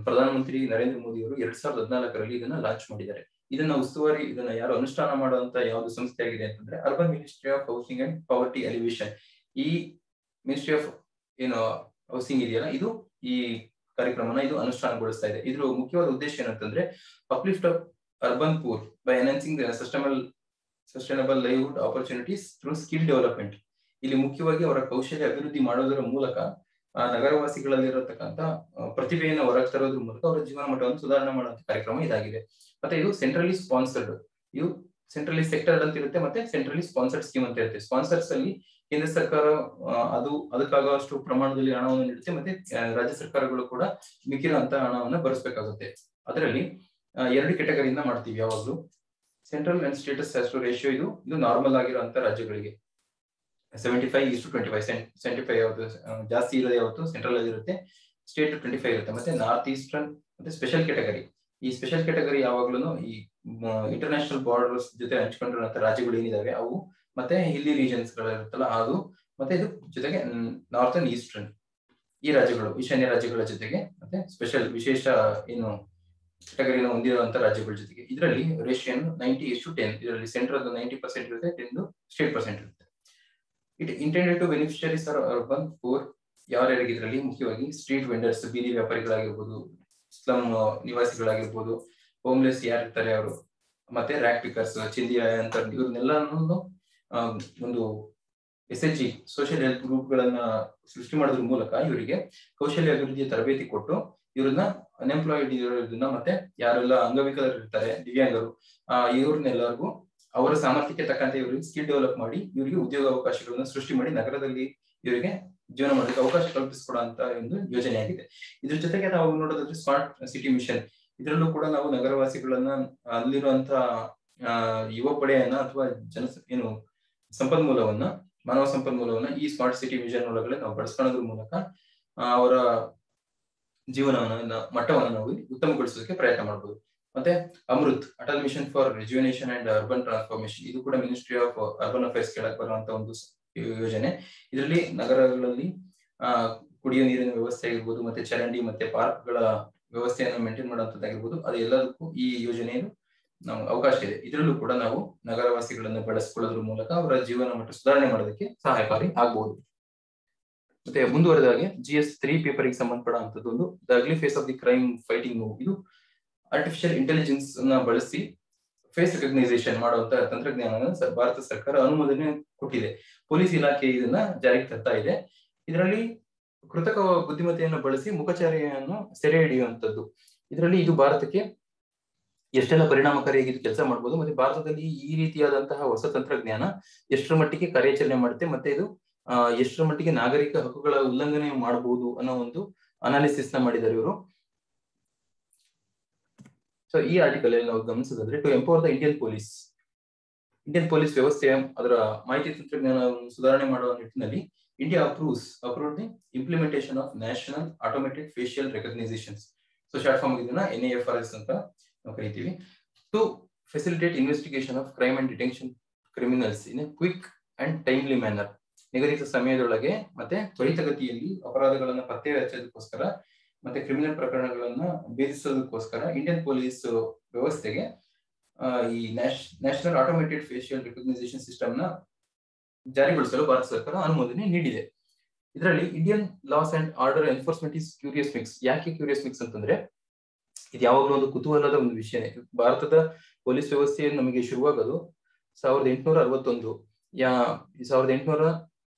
ಪ್ರಧಾನಮಂತ್ರಿ ನರೇಂದ್ರ ಮೋದಿ ಅವರು 2014ರಲ್ಲಿ ಇದನ್ನ ಲಾಂಚ್ ಮಾಡಿದ್ದಾರೆ. ಇದನ್ನ ಯಾರು ಅನುಷ್ಠಾನ ಮಾಡುವಂತ ಯಾವ್ದು ಸಂಸ್ಥೆ ಆಗಿದೆ ಅಂತಂದ್ರೆ urban ministry of housing and poverty elevation. ಈ ಮಿನಿಸ್ಟ್ರಿ ಆಫ್ ಏನು ಹೌಸಿಂಗ್ ಇದೆಯಲ್ಲ, ಇದು ಈ ಕಾರ್ಯಕ್ರಮನ ಇದು ಅನುಷ್ಠಾನಗೊಳಿಸ್ತಾ ಇದೆ. ಇದ್ರ ಮುಖ್ಯವಾದ ಉದ್ದೇಶ ಏನಂತಂದ್ರೆ uplift of urban poor by enhancing sustainable livelihood opportunities through skill development. ಇಲ್ಲಿ ಮುಖ್ಯವಾಗಿ ಅವರ ಕೌಶಲ್ಯ ಅಭಿವೃದ್ಧಿ ಮಾಡೋದರ ಮೂಲಕ ನಗರವಾಸಿಗಳಲ್ಲಿರತಕ್ಕಂತ ಪ್ರತಿಭೆಯನ್ನು ಹೊರಗೆ ತರೋದ್ರ ಮೂಲಕ ಅವರ ಜೀವನ ಮಟ್ಟವನ್ನು ಸುಧಾರಣೆ ಮಾಡುವಂತ ಕಾರ್ಯಕ್ರಮ ಇದಾಗಿದೆ. ಮತ್ತೆ ಇದು ಸೆಂಟ್ರಲಿ ಸ್ಪಾನ್ಸರ್ಡ್, ಇದು ಸೆಂಟ್ರಲಿ ಸೆಕ್ಟರ್ಡ್ ಅಂತ ಇರುತ್ತೆ, ಮತ್ತೆ ಸೆಂಟ್ರಲಿ ಸ್ಪಾನ್ಸರ್ಡ್ ಸ್ಕೀಮ್ ಅಂತ ಇರುತ್ತೆ. ಸ್ಪಾನ್ಸರ್ಸ್ ಅಲ್ಲಿ ಕೇಂದ್ರ ಸರ್ಕಾರ ಅದಕ್ಕಾಗುವಷ್ಟು ಪ್ರಮಾಣದಲ್ಲಿ ಹಣವನ್ನು ನೀಡುತ್ತೆ, ಮತ್ತೆ ರಾಜ್ಯ ಸರ್ಕಾರಗಳು ಕೂಡ ಮಿಕ್ಕಿರುವಂತ ಹಣವನ್ನ ಭರಿಸಬೇಕಾಗುತ್ತೆ. ಅದರಲ್ಲಿ 2 ಕೆಟಗರಿಯಿಂದ ಮಾಡ್ತೀವಿ ಯಾವಾಗ್ಲೂ. ಸೆಂಟ್ರಲ್ ಅಂಡ್ ಸ್ಟೇಟಸ್ ರೇಷಿಯೋ ಇದು ನಾರ್ಮಲ್ ಆಗಿರುವಂತ ರಾಜ್ಯಗಳಿಗೆ 75:25. 75 ಯಾವತ್ತು ಜಾಸ್ತಿ ಇರೋದು ಯಾವತ್ತು ಸೆಂಟ್ರಲ್ ಅಲ್ಲಿ ಇರುತ್ತೆ, ಸ್ಟೇಟ್ 25 ಇರುತ್ತೆ. ಮತ್ತೆ ನಾರ್ತ್ ಈಸ್ಟರ್ನ್ ಮತ್ತೆ ಸ್ಪೆಷಲ್ ಕೆಟಗರಿ. ಈ ಸ್ಪೆಷಲ್ ಕೆಟಗರಿ ಯಾವಾಗ್ಲೂ ಈ ಇಂಟರ್ನ್ಯಾಷನಲ್ ಬಾರ್ಡರ್ಸ್ ಜೊತೆ ಹಂಚ್ಕೊಂಡಿರುವಂತ ರಾಜ್ಯಗಳು ಏನಿದಾವೆ ಅವು, ಮತ್ತೆ ಹಿಲ್ಲಿ ರೀಜನ್ಸ್ ಗಳಿರುತ್ತಲ್ಲ ಅದು, ಮತ್ತೆ ಇದು ಜೊತೆಗೆ ನಾರ್ಥನ್ ಈಸ್ಟರ್ನ್ ಈ ರಾಜ್ಯಗಳು, ಈಶಾನ್ಯ ರಾಜ್ಯಗಳ ಜೊತೆಗೆ ಮತ್ತೆ ಸ್ಪೆಷಲ್ ವಿಶೇಷ ಏನು ಕೆಟಗರಿನ ಹೊಂದಿರುವಂತ ರಾಜ್ಯಗಳ ಜೊತೆಗೆ ಇದರಲ್ಲಿ ರೇಷಿಯನ್ 90:10. ಇದರಲ್ಲಿ ಸೆಂಟ್ರಲ್ 90% ಇರುತ್ತೆ, 10 ಸ್ಟೇಟ್ % ಇರುತ್ತೆ. It intended to beneficiaries are urban poor. ಯಾರ್ಯಾರಿಗೆ ಇದರಲ್ಲಿ ಮುಖ್ಯವಾಗಿ ಸ್ಟ್ರೀಟ್ ವೆಂಡರ್ಸ್, ಬೀದಿ ವ್ಯಾಪಾರಿಗಳಾಗಿರ್ಬೋದು, ಸ್ಲಮ್ ನಿವಾಸಿಗಳಾಗಿರ್ಬೋದು, ಹೋಮ್ಲೆಸ್ ಯಾರಿರ್ತಾರೆ ಅವರು, ಮತ್ತೆ ರ್ಯಾಕ್ ಪಿಕರ್ಸ್, ಚಿಂದಿಯ ಅಂತ ಇವ್ರನ್ನೆಲ್ಲನೂ ಒಂದು SHG ಸೋಷಿಯಲ್ ಹೆಲ್ತ್ ಗ್ರೂಪ್ ಗಳನ್ನ ಸೃಷ್ಟಿ ಮಾಡೋದ್ರ ಮೂಲಕ ಇವರಿಗೆ ಕೌಶಲ್ಯ ಅಭಿವೃದ್ಧಿಯ ತರಬೇತಿ ಕೊಟ್ಟು ಇವ್ರನ್ನ ಅನ್ಎಂಪ್ಲಾಯ್ಡ್ ಇರೋದನ್ನ ಮತ್ತೆ ಯಾರೆಲ್ಲ ಅಂಗವಿಕಲರು ಇರ್ತಾರೆ, ದಿವ್ಯಾಂಗರು, ಇವ್ರನ್ನೆಲ್ಲರಿಗೂ ಅವರ ಸಾಮರ್ಥ್ಯಕ್ಕೆ ತಕ್ಕಂತೆ ಇವರಿಗೆ ಸ್ಕಿಲ್ ಡೆವಲಪ್ ಮಾಡಿ ಇವರಿಗೆ ಉದ್ಯೋಗ ಅವಕಾಶಗಳನ್ನ ಸೃಷ್ಟಿ ಮಾಡಿ ನಗರದಲ್ಲಿ ಇವರಿಗೆ ಜೀವನ ಮಾಡೋದಕ್ಕೆ ಅವಕಾಶ ಕಲ್ಪಿಸಿಕೊಡುವಂತ ಒಂದು ಯೋಜನೆ ಆಗಿದೆ. ಇದ್ರ ಜೊತೆಗೆ ನಾವು ನೋಡೋದಾದ್ರೆ ಸ್ಮಾರ್ಟ್ ಸಿಟಿ ಮಿಷನ್, ಇದರಲ್ಲೂ ಕೂಡ ನಾವು ನಗರವಾಸಿಗಳನ್ನ ಅಲ್ಲಿರುವಂತ ಯುವ ಪಡೆಯನ್ನ ಅಥವಾ ಏನು ಸಂಪನ್ಮೂಲವನ್ನ, ಮಾನವ ಸಂಪನ್ಮೂಲವನ್ನ ಈ ಸ್ಮಾರ್ಟ್ ಸಿಟಿ ವಿಷನ್ ಒಳಗಡೆ ನಾವು ಬಳಸ್ಕೊಳ್ಳೋದ್ರ ಮೂಲಕ ಅವರ ಜೀವನವನ್ನ ಮಟ್ಟವನ್ನು ನಾವು ಉತ್ತಮಗೊಳಿಸೋದಕ್ಕೆ ಪ್ರಯತ್ನ ಮಾಡಬಹುದು. ಮತ್ತೆ Amrut, Atal mission for rejuvenation and urban transformation, ಇದು ಕೂಡ ಮಿನಿಸ್ಟ್ರಿ ಆಫ್ ಅರ್ಬನ್ ಅಫೇರ್ಸ್ ಕೆಳಗೆ ಬರುವಂತಹ ಒಂದು ಯೋಜನೆ. ಇದರಲ್ಲಿ ನಗರಗಳಲ್ಲಿ ಕುಡಿಯುವ ನೀರಿನ ವ್ಯವಸ್ಥೆ ಆಗಿರ್ಬೋದು, ಮತ್ತೆ ಚರಂಡಿ ಮತ್ತೆ ಪಾರ್ಕ್ಗಳ ವ್ಯವಸ್ಥೆಯನ್ನು ಮೇಂಟೈನ್ ಮಾಡುವಂತದ್ದಾಗಿರ್ಬೋದು, ಅದು ಎಲ್ಲದಕ್ಕೂ ಈ ಯೋಜನೆಯನ್ನು ನಾವು ಅವಕಾಶ ಇದೆ. ಇದರಲ್ಲೂ ಕೂಡ ನಾವು ನಗರವಾಸಿಗಳನ್ನು ಬಳಸಿಕೊಳ್ಳೋದ್ರ ಮೂಲಕ ಅವರ ಜೀವನ ಮಟ್ಟ ಸುಧಾರಣೆ ಮಾಡೋದಕ್ಕೆ ಸಹಾಯಕಾರಿ ಆಗಬಹುದು. ಮತ್ತೆ ಮುಂದುವರೆದಾಗೆ GS3 ಪೇಪರ್ಗೆ ಸಂಬಂಧಪಡುವಂತದ್ದು ಒಂದು the ugly face of the crime fighting move. ಇದು ಆರ್ಟಿಫಿಷಿಯಲ್ ಇಂಟೆಲಿಜೆನ್ಸ್ ಅನ್ನ ಬಳಸಿ ಫೇಸ್ ರೆಕಗ್ನೈಸೇಷನ್ ಮಾಡುವಂತ ತಂತ್ರಜ್ಞಾನ ಭಾರತ ಸರ್ಕಾರ ಅನುಮೋದನೆ ಕೊಟ್ಟಿದೆ. ಪೊಲೀಸ್ ಇಲಾಖೆ ಇದನ್ನ ಜಾರಿಗೆ ತರ್ತಾ ಇದೆ. ಇದರಲ್ಲಿ ಕೃತಕ ಬುದ್ಧಿಮತ್ತೆಯನ್ನು ಬಳಸಿ ಮುಖಚರ್ಯೆಯನ್ನು ಸೆರೆ ಹಿಡಿಯುವಂತದ್ದು. ಇದರಲ್ಲಿ ಇದು ಭಾರತಕ್ಕೆ ಎಷ್ಟೆಲ್ಲ ಪರಿಣಾಮಕಾರಿಯಾಗಿ ಕೆಲಸ ಮಾಡಬಹುದು, ಮತ್ತೆ ಭಾರತದಲ್ಲಿ ಈ ರೀತಿಯಾದಂತಹ ಹೊಸ ತಂತ್ರಜ್ಞಾನ ಎಷ್ಟರ ಮಟ್ಟಿಗೆ ಕಾರ್ಯಾಚರಣೆ ಮಾಡುತ್ತೆ, ಮತ್ತೆ ಇದು ಎಷ್ಟರ ಮಟ್ಟಿಗೆ ನಾಗರಿಕ ಹಕ್ಕುಗಳ ಉಲ್ಲಂಘನೆ ಮಾಡಬಹುದು ಅನ್ನೋ ಒಂದು ಅನಾಲಿಸಿಸ್ ನ ಮಾಡಿದ್ದಾರೆ ಇವರು. ಸೊ ಈ ಆರ್ಟಿಕಲ್ ಅಲ್ಲಿ ನಾವು ಗಮನಿಸೋದಾದ್ರೆ, to empower the Indian police ವ್ಯವಸ್ಥೆಯ ಅದರ ಮಾಹಿತಿ ತಂತ್ರಜ್ಞಾನವನ್ನು ಸುಧಾರಣೆ ಮಾಡುವ ನಿಟ್ಟಿನಲ್ಲಿ India approved the implementation of national automatic facial recognitions. So short form ಇದನ್ನ NAFRS ಅಂತ ನಾವು ಕರಿತೀವಿ. To facilitate investigation of crime and detention criminals in a quick and timely manner. ನಿಗದಿತ ಸಮಯದೊಳಗೆ ಮತ್ತೆ ತ್ವರಿತಗತಿಯಲ್ಲಿ ಅಪರಾಧಗಳನ್ನ ಪತ್ತೆ ಹಚ್ಚೋದಕ್ಕೋಸ್ಕರ ಮತ್ತೆ ಕ್ರಿಮಿನಲ್ ಪ್ರಕರಣಗಳನ್ನ ಭೇದಿಸೋದಕ್ಕೋಸ್ಕರ ಇಂಡಿಯನ್ ಪೊಲೀಸ್ ವ್ಯವಸ್ಥೆಗೆ ಈ national automated facial recognition system ನ ಜಾರಿಗೊಳಿಸಲು ಭಾರತ ಸರ್ಕಾರ ಅನುಮೋದನೆ ನೀಡಿದೆ. ಇದರಲ್ಲಿ Indian loss and order enforcement is curious mix. ಯಾಕೆ ಕ್ಯೂರಿಯಸ್ ಮಿಕ್ಸ್ ಅಂತಂದ್ರೆ, ಇದು ಯಾವಾಗಲೂ ಒಂದು ಕುತೂಹಲದ ಒಂದು ವಿಷಯ. ಭಾರತದ ಪೊಲೀಸ್ ವ್ಯವಸ್ಥೆ ನಮಗೆ ಶುರುವಾಗೋದು 1861,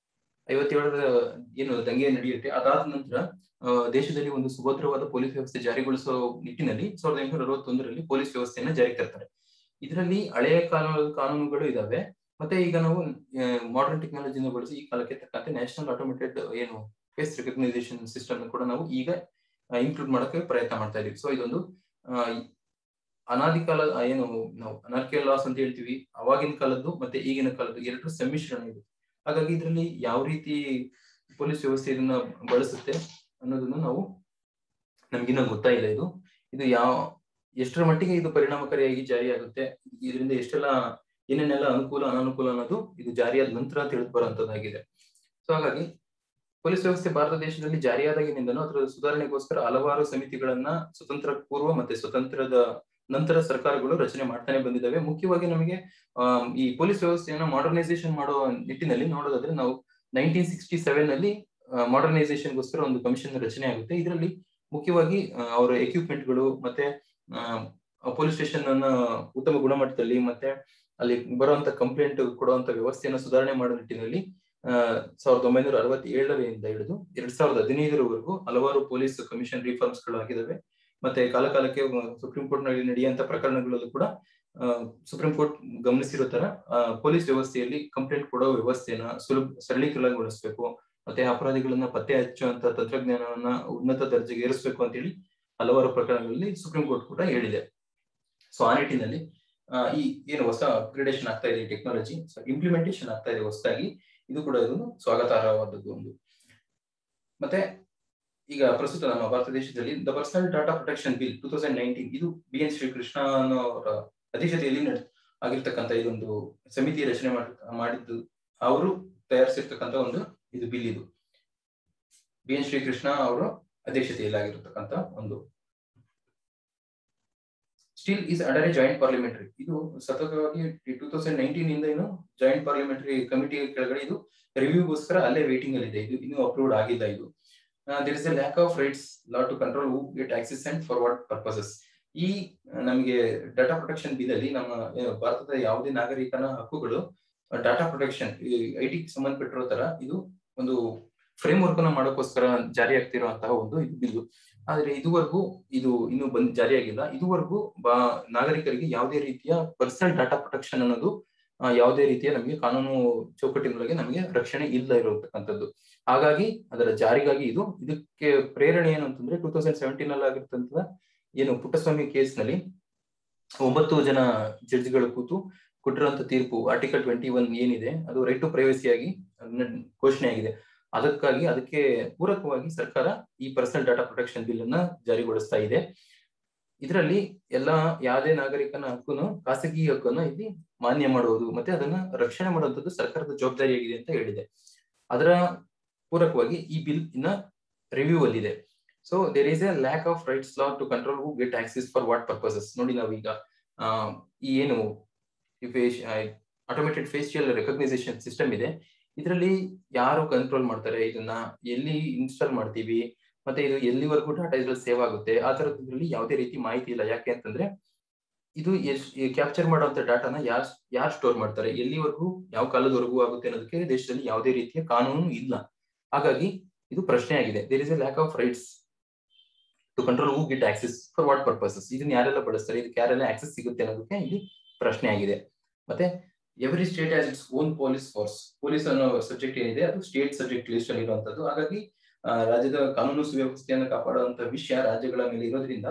1857 ಏನು ದಂಗೆ ನಡೆಯುತ್ತೆ. ಅದಾದ ನಂತರ ದೇಶದಲ್ಲಿ ಒಂದು ಸುಭದ್ರವಾದ ಪೊಲೀಸ್ ವ್ಯವಸ್ಥೆ ಜಾರಿಗೊಳಿಸುವ ನಿಟ್ಟಿನಲ್ಲಿ 1861ರಲ್ಲಿ ಪೊಲೀಸ್ ವ್ಯವಸ್ಥೆಯನ್ನ ಜಾರಿಗೆ ತರ್ತಾರೆ. ಇದರಲ್ಲಿ ಹಳೆಯ ಕಾನೂನುಗಳು ಇದಾವೆ, ಮತ್ತೆ ಈಗ ನಾವು ಮಾಡರ್ನ್ ಟೆಕ್ನಾಲಜಿನ ಬಳಸಿ ಈ ಕಾಲಕ್ಕೆ ತಕ್ಕಂತೆ ನ್ಯಾಷನಲ್ ಆಟೋಮೇಟೆಡ್ ಏನು ಫೇಸ್ ರೆಕಗ್ನೈಸೇಷನ್ ಸಿಸ್ಟಮ್ ಕೂಡ ನಾವು ಈಗ ಇನ್ಕ್ಲೂಡ್ ಮಾಡಕ್ಕೆ ಪ್ರಯತ್ನ ಮಾಡ್ತಾ ಇದೀವಿ. ಸೊ ಇದೊಂದು ಅನಾದಿ ಕಾಲ ಏನು ನಾವು ಅನಾರ್ಕಿಯಲ್ ಲಾಸ್ ಅಂತ ಹೇಳ್ತೀವಿ, ಅವಾಗಿನ ಕಾಲದ್ದು ಮತ್ತೆ ಈಗಿನ ಕಾಲದ್ದು ಎರಡರ ಸಮ್ಮಿಶ್ರಣ ಇದು. ಹಾಗಾಗಿ ಇದರಲ್ಲಿ ಯಾವ ರೀತಿ ಪೊಲೀಸ್ ವ್ಯವಸ್ಥೆ ಇದನ್ನ ಬಳಸುತ್ತೆ ಅನ್ನೋದನ್ನು ನಮ್ಗಿನ್ನ ಗೊತ್ತಾಯಿಲ್ಲ. ಇದು ಎಷ್ಟರ ಮಟ್ಟಿಗೆ ಇದು ಪರಿಣಾಮಕಾರಿಯಾಗಿ ಜಾರಿಯಾಗುತ್ತೆ, ಇದರಿಂದ ಏನೇನೆಲ್ಲ ಅನುಕೂಲ ಅನಾನುಕೂಲ ಅನ್ನೋದು ಇದು ಜಾರಿಯಾದ ನಂತರ ತಿಳಿದು ಬರುವಂತದ್ದಾಗಿದೆ. ಸೊ ಹಾಗಾಗಿ ಪೊಲೀಸ್ ವ್ಯವಸ್ಥೆ ಭಾರತ ದೇಶದಲ್ಲಿ ಜಾರಿಯಾದಾಗಿನಿಂದನೂ ಅದರ ಸುಧಾರಣೆಗೋಸ್ಕರ ಹಲವಾರು ಸಮಿತಿಗಳನ್ನ ಸ್ವತಂತ್ರ ಪೂರ್ವ ಮತ್ತೆ ಸ್ವತಂತ್ರದ ನಂತರ ಸರ್ಕಾರಗಳು ರಚನೆ ಮಾಡ್ತಾನೆ ಬಂದಿದ್ದಾವೆ. ಮುಖ್ಯವಾಗಿ ನಮಗೆ ಈ ಪೊಲೀಸ್ ವ್ಯವಸ್ಥೆಯನ್ನ ಮಾಡರ್ನೈಸೇಷನ್ ಮಾಡುವ ನಿಟ್ಟಿನಲ್ಲಿ ನೋಡೋದಾದ್ರೆ, ನಾವು 1967 ನಲ್ಲಿ ಮಾಡರ್ನೈಸೇಷನ್ಗೋಸ್ಕರ ಒಂದು ಕಮಿಷನ್ ರಚನೆ ಆಗುತ್ತೆ. ಇದರಲ್ಲಿ ಮುಖ್ಯವಾಗಿ ಅವರ ಎಕ್ವಿಪ್ಮೆಂಟ್ಗಳು ಮತ್ತೆ ಪೊಲೀಸ್ ಸ್ಟೇಷನ್ ಅನ್ನ ಉತ್ತಮ ಗುಣಮಟ್ಟದಲ್ಲಿ ಮತ್ತೆ ಅಲ್ಲಿ ಬರುವಂತ ಕಂಪ್ಲೇಂಟ್ ಕೊಡುವಂತ ವ್ಯವಸ್ಥೆಯನ್ನ ಸುಧಾರಣೆ ಮಾಡುವ ನಿಟ್ಟಿನಲ್ಲಿ 1967ರಿಂದ ಹಿಡಿದು 2015ರವರೆಗೂ ಹಲವಾರು ಪೊಲೀಸ್ ಕಮಿಷನ್ ರಿಫಾರ್ಮ್ಸ್ ಗಳು ಆಗಿದ್ದಾವೆ. ಮತ್ತೆ ಕಾಲಕಾಲಕ್ಕೆ ಸುಪ್ರೀಂ ಕೋರ್ಟ್ ನಲ್ಲಿ ನಡೆಯುವಂತ ಪ್ರಕರಣಗಳಲ್ಲೂ ಕೂಡ ಸುಪ್ರೀಂ ಕೋರ್ಟ್ ಗಮನಿಸಿರೋ ತರ ಪೊಲೀಸ್ ವ್ಯವಸ್ಥೆಯಲ್ಲಿ ಕಂಪ್ಲೇಂಟ್ ಕೊಡೋ ವ್ಯವಸ್ಥೆಯನ್ನ ಸರಳೀಕರಣಗೊಳಿಸಬೇಕು, ಮತ್ತೆ ಅಪರಾಧಿಗಳನ್ನ ಪತ್ತೆ ಹಚ್ಚುವಂತ ತಂತ್ರಜ್ಞಾನವನ್ನ ಉನ್ನತ ದರ್ಜೆಗೆ ಏರಿಸಬೇಕು ಅಂತ ಹೇಳಿ ಹಲವಾರು ಪ್ರಕರಣಗಳಲ್ಲಿ ಸುಪ್ರೀಂ ಕೋರ್ಟ್ ಕೂಡ ಹೇಳಿದೆ. ಸೊ ಆ ನಿಟ್ಟಿನಲ್ಲಿ ಈ ಏನು ಹೊಸ ಅಪ್ಗ್ರೇಡೇಷನ್ ಆಗ್ತಾ ಇದೆ ಟೆಕ್ನಾಲಜಿ, ಇಂಪ್ಲಿಮೆಂಟೇಷನ್ ಆಗ್ತಾ ಇದೆ ಹೊಸದಾಗಿ, ಇದು ಕೂಡ ಇದೊಂದು ಸ್ವಾಗತಾರ್ಹವಾದದ್ದು ಒಂದು. ಮತ್ತೆ ಈಗ ಪ್ರಸ್ತುತ ನಮ್ಮ ಭಾರತ ದೇಶದಲ್ಲಿ the personal data protection bill 2019, ಇದು BN ಶ್ರೀಕೃಷ್ಣ ಅವರ ಅಧ್ಯಕ್ಷತೆಯಲ್ಲಿ ಆಗಿರ್ತಕ್ಕಂಥ ಇದೊಂದು ಸಮಿತಿ ರಚನೆ ಮಾಡಿದ್ದು, ಅವರು ತಯಾರಿಸಿರ್ತಕ್ಕಂಥ ಒಂದು ಇದು ಬಿಲ್. ಇದು BN ಶ್ರೀಕೃಷ್ಣ ಅವರ ಅಧ್ಯಕ್ಷತೆಯಲ್ಲಿ ಆಗಿರತಕ್ಕಂಥ ಒಂದು still is under A joint parliamentary. ಇದು ಸತತವಾಗಿ 2019 ಇಂದ ಏನು ಜಾಯಿಂಟ್ ಪಾರ್ಲಿಮೆಂಟರಿ ಕಮಿಟಿ ಕೆಳಗಡೆ ಇದು ರಿವ್ಯೂಗೋಸ್ಕರ ಅಲ್ಲೇ ವೇಟಿಂಗ್ ಅಲ್ಲಿ ಇದೆ. ಇದು ಇನ್ನೂ ಅಪ್ರೂವ್ಡ್ ಆಗಿಲ್ಲ. ಇದು there is a lack of rights law to control who get access and for what purposes. ಈ ನಮಗೆ ಡಾಟಾ ಪ್ರೊಟೆಕ್ಷನ್ ಬಿಲ್ ಅಲ್ಲಿ ನಮ್ಮ ಭಾರತದ ಯಾವುದೇ ನಾಗರಿಕನ ಹಕ್ಕುಗಳು ಡಾಟಾ ಪ್ರೊಟೆಕ್ಷನ್ IT ಸಂಬಂಧಪಟ್ಟಿರೋ ತರ ಇದು ಒಂದು ಫ್ರೇಮ್ ವರ್ಕ್ ಅನ್ನ ಮಾಡೋಕ್ಕೋಸ್ಕರ ಜಾರಿ ಆಗ್ತಿರುವಂತಹ ಒಂದು ಬಿಲ್. ಆದ್ರೆ ಇದುವರೆಗೂ ಇದು ಇನ್ನೂ ಜಾರಿಯಾಗಿಲ್ಲ. ಇದುವರೆಗೂ ನಾಗರಿಕರಿಗೆ ಯಾವುದೇ ರೀತಿಯ ಪರ್ಸನಲ್ ಡಾಟಾ ಪ್ರೊಟೆಕ್ಷನ್ ಅನ್ನೋದು ಯಾವುದೇ ರೀತಿಯ ನಮಗೆ ಕಾನೂನು ಚೌಕಟ್ಟಿನೊಳಗೆ ನಮಗೆ ರಕ್ಷಣೆ ಇಲ್ಲ ಇರತಕ್ಕಂಥದ್ದು. ಹಾಗಾಗಿ ಅದರ ಜಾರಿಗಾಗಿ ಇದಕ್ಕೆ ಪ್ರೇರಣೆ ಏನು ಅಂತಂದ್ರೆ 2017 ನಲ್ಲಿ ಆಗಿರ್ತಂತ ಏನು ಪುಟ್ಟಸ್ವಾಮಿ ಕೇಸ್ ನಲ್ಲಿ 9 ಜನ ಜಡ್ಜ್ಗಳು ಕೂತು ಕೊಟ್ಟಿರುವಂತ ತೀರ್ಪು ಆರ್ಟಿಕಲ್ 21 ಏನಿದೆ ಅದು ರೈಟ್ ಟು ಪ್ರೈವಸಿ ಆಗಿ ಘೋಷಣೆ ಆಗಿದೆ. ಅದಕ್ಕೆ ಪೂರಕವಾಗಿ ಸರ್ಕಾರ ಈ ಪರ್ಸನಲ್ ಡಾಟಾ ಪ್ರೊಟೆಕ್ಷನ್ ಬಿಲ್ ಅನ್ನ ಜಾರಿಗೊಳಿಸ್ತಾ ಇದೆ. ಇದರಲ್ಲಿ ಯಾವುದೇ ನಾಗರಿಕನ ಹಕ್ಕನ್ನು, ಖಾಸಗಿ ಹಕ್ಕನ್ನು ಇಲ್ಲಿ ಮಾನ್ಯ ಮಾಡುವುದು ಮತ್ತೆ ಅದನ್ನ ರಕ್ಷಣೆ ಮಾಡುವಂತದ್ದು ಸರ್ಕಾರದ ಜವಾಬ್ದಾರಿಯಾಗಿದೆ ಅಂತ ಹೇಳಿದೆ. ಅದರ ಪೂರಕವಾಗಿ ಈ ಬಿಲ್ ಇನ್ನ ರಿವ್ಯೂ ಅಲ್ಲಿದೆ. So there is a lack of rights law to control who get access for what purposes. ನೋಡಿ, ನಾವೀಗ ಈ ಏನು ಆಟೋಮೇಟೆಡ್ ಫೇಶಿಯಲ್ ರೆಕಗ್ನೈಸೇಷನ್ ಸಿಸ್ಟಮ್ ಇದೆ, ಇದರಲ್ಲಿ ಯಾರು ಕಂಟ್ರೋಲ್ ಮಾಡ್ತಾರೆ, ಇದನ್ನ ಎಲ್ಲಿ ಇನ್ಸ್ಟಾಲ್ ಮಾಡ್ತೀವಿ, ಮತ್ತೆ ಇದು ಎಲ್ಲಿವರೆಗೂ ಡಾಟಾ ಇದ್ರಲ್ಲಿ ಸೇವ್ ಆಗುತ್ತೆ, ಆ ತರದ್ರಲ್ಲಿ ಯಾವುದೇ ರೀತಿ ಮಾಹಿತಿ ಇಲ್ಲ. ಯಾಕೆ ಅಂತಂದ್ರೆ ಇದು ಕ್ಯಾಪ್ಚರ್ ಮಾಡುವಂತ ಡಾಟಾನ ಯಾರು ಸ್ಟೋರ್ ಮಾಡ್ತಾರೆ, ಎಲ್ಲಿವರೆಗೂ ಯಾವ ಕಾಲದವರೆಗೂ ಆಗುತ್ತೆ ಅನ್ನೋದಕ್ಕೆ ದೇಶದಲ್ಲಿ ಯಾವುದೇ ರೀತಿಯ ಕಾನೂನು ಇಲ್ಲ. ಹಾಗಾಗಿ ಇದು ಪ್ರಶ್ನೆ ಆಗಿದೆ. There is a lack of rights to control who get access for what purposes. ಇದನ್ನ ಯಾರೆಲ್ಲ ಬಳಸ್ತಾರೆ, ಇದಕ್ಕೆ ಯಾರೆಲ್ಲ ಆಕ್ಸೆಸ್ ಸಿಗುತ್ತೆ ಅನ್ನೋದಕ್ಕೆ ಇಲ್ಲಿ ಪ್ರಶ್ನೆ ಆಗಿದೆ. ಮತ್ತೆ every state has its own police force. Police ಅನ್ನೋ ಸಬ್ಜೆಕ್ಟ್ ಏನಿದೆ ಅದು ಸ್ಟೇಟ್ ಸಬ್ಜೆಕ್ಟ್ ಲಿಸ್ಟ್ ಅಲ್ಲಿ ಇರುವಂತದ್ದು. ಹಾಗಾಗಿ ರಾಜ್ಯದ ಕಾನೂನು ಸುವ್ಯವಸ್ಥೆಯನ್ನು ಕಾಪಾಡುವಂತ ವಿಷಯ ರಾಜ್ಯಗಳ ಮೇಲೆ ಇರೋದ್ರಿಂದ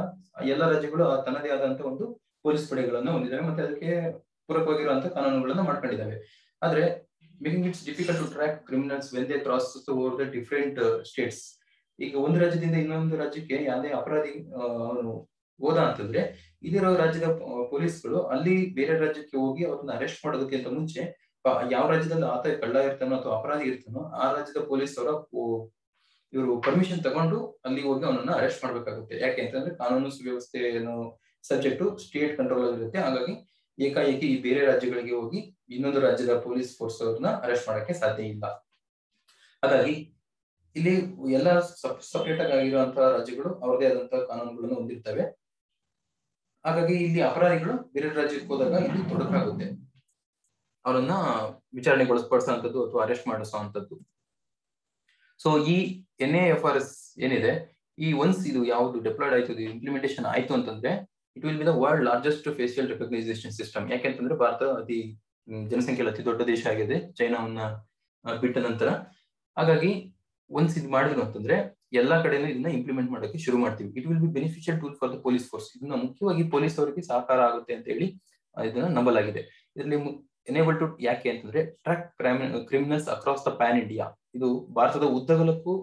ಎಲ್ಲ ರಾಜ್ಯಗಳು ತನ್ನದೇ ಆದಂತ ಒಂದು ಪೊಲೀಸ್ ಪಡೆಗಳನ್ನ ಹೊಂದಿದ್ದಾವೆ ಮತ್ತೆ ಅದಕ್ಕೆ ಪೂರಕವಾಗಿರುವಂತಹ ಕಾನೂನುಗಳನ್ನ ಮಾಡ್ಕೊಂಡಿದ್ದಾವೆ. ಆದ್ರೆ making it's difficult to track criminals when they cross over the different states. ಈಗ ಒಂದು ರಾಜ್ಯದಿಂದ ಇನ್ನೊಂದು ರಾಜ್ಯಕ್ಕೆ ಯಾವುದೇ ಅಪರಾಧಿ ಅವನು ಹೋದ ಅಂತಂದ್ರೆ ಇಲ್ಲಿರೋ ರಾಜ್ಯದ ಪೊಲೀಸ್ಗಳು ಅಲ್ಲಿ ಬೇರೆ ರಾಜ್ಯಕ್ಕೆ ಹೋಗಿ ಅವ್ರನ್ನ ಅರೆಸ್ಟ್ ಮಾಡೋದಕ್ಕಿಂತ ಮುಂಚೆ ಯಾವ ರಾಜ್ಯದಲ್ಲಿ ಆತ ಕಳ್ಳ ಇರ್ತಾನೋ ಅಥವಾ ಅಪರಾಧಿ ಇರ್ತಾನೋ ಆ ರಾಜ್ಯದ ಪೊಲೀಸ್ ಅವರ ಇವರು ಪರ್ಮಿಷನ್ ತಗೊಂಡು ಅಲ್ಲಿ ಹೋಗಿ ಅವನನ್ನ ಅರೆಸ್ಟ್ ಮಾಡ್ಬೇಕಾಗುತ್ತೆ. ಯಾಕೆ ಅಂತಂದ್ರೆ ಕಾನೂನು ಸುವ್ಯವಸ್ಥೆ ಸಬ್ಜೆಕ್ಟ್ ಸ್ಟೇಟ್ ಕಂಟ್ರೋಲ್ ಆಗಿರುತ್ತೆ. ಹಾಗಾಗಿ ಏಕಾಏಕಿ ಈ ಬೇರೆ ರಾಜ್ಯಗಳಿಗೆ ಹೋಗಿ ಇನ್ನೊಂದು ರಾಜ್ಯದ ಪೊಲೀಸ್ ಫೋರ್ಸ್ ಅವ್ರನ್ನ ಅರೆಸ್ಟ್ ಮಾಡಕ್ಕೆ ಸಾಧ್ಯ ಇಲ್ಲ. ಹಾಗಾಗಿ ಇಲ್ಲಿ ಎಲ್ಲ ಸಪರೇಟ್ ಆಗಿರುವಂತಹ ರಾಜ್ಯಗಳು ಅವ್ರದೇ ಆದಂತಹ ಕಾನೂನುಗಳನ್ನು ಹೊಂದಿರ್ತವೆ. ಹಾಗಾಗಿ ಇಲ್ಲಿ ಅಪರಾಧಿಗಳು ಬೇರೆ ರಾಜ್ಯಕ್ಕೆ ಹೋದಾಗ ಇಲ್ಲಿ ತೊಡಕಾಗುತ್ತೆ, ಅವರನ್ನ ವಿಚಾರಣೆಗೊಳಪಡಿಸುವಂತದ್ದು ಅಥವಾ ಅರೆಸ್ಟ್ ಮಾಡಿಸುವಂತದ್ದು. ಸೊ ಈ NAFRS ಏನಿದೆ, ಈ ಒನ್ಸ್ ಇದು ಯಾವುದು ಡೆಪ್ಲಾಯ್ಡ್ ಆಯ್ತು, ಇಂಪ್ಲಿಮೆಂಟೇಷನ್ ಆಯ್ತು ಅಂತಂದ್ರೆ it will be the world largest facial recognition system. ಯಾಕೆಂತಂದ್ರೆ ಭಾರತ ಅತಿ ಜನಸಂಖ್ಯೆಯಲ್ಲಿ ಅತಿ ದೊಡ್ಡ ದೇಶ ಆಗಿದೆ ಚೈನಾವನ್ನ ಬಿಟ್ಟ ನಂತರ. ಹಾಗಾಗಿ ಒನ್ಸ್ ಇದು ಮಾಡಿದ್ರು ಅಂತಂದ್ರೆ ಎಲ್ಲಾ ಕಡೆನೂ ಇದನ್ನ ಇಂಪ್ಲಿಮೆಂಟ್ ಮಾಡೋಕೆ ಶುರು ಮಾಡ್ತೀವಿ. It will be beneficial tool for the police force. ಇದನ್ನ ಮುಖ್ಯವಾಗಿ ಪೊಲೀಸ್ ಅವರಿಗೆ ಸಹಕಾರ ಆಗುತ್ತೆ ಅಂತ ಹೇಳಿ ಇದನ್ನ ನಂಬಲಾಗಿದೆ. ಇದರಲ್ಲಿ ಎನೇಬಲ್ ಟು ಯಾಕೆ ಅಂತಂದ್ರೆ track criminals across the PAN India. ಇದು ಭಾರತದ ಉದ್ದಗಲಕ್ಕೂ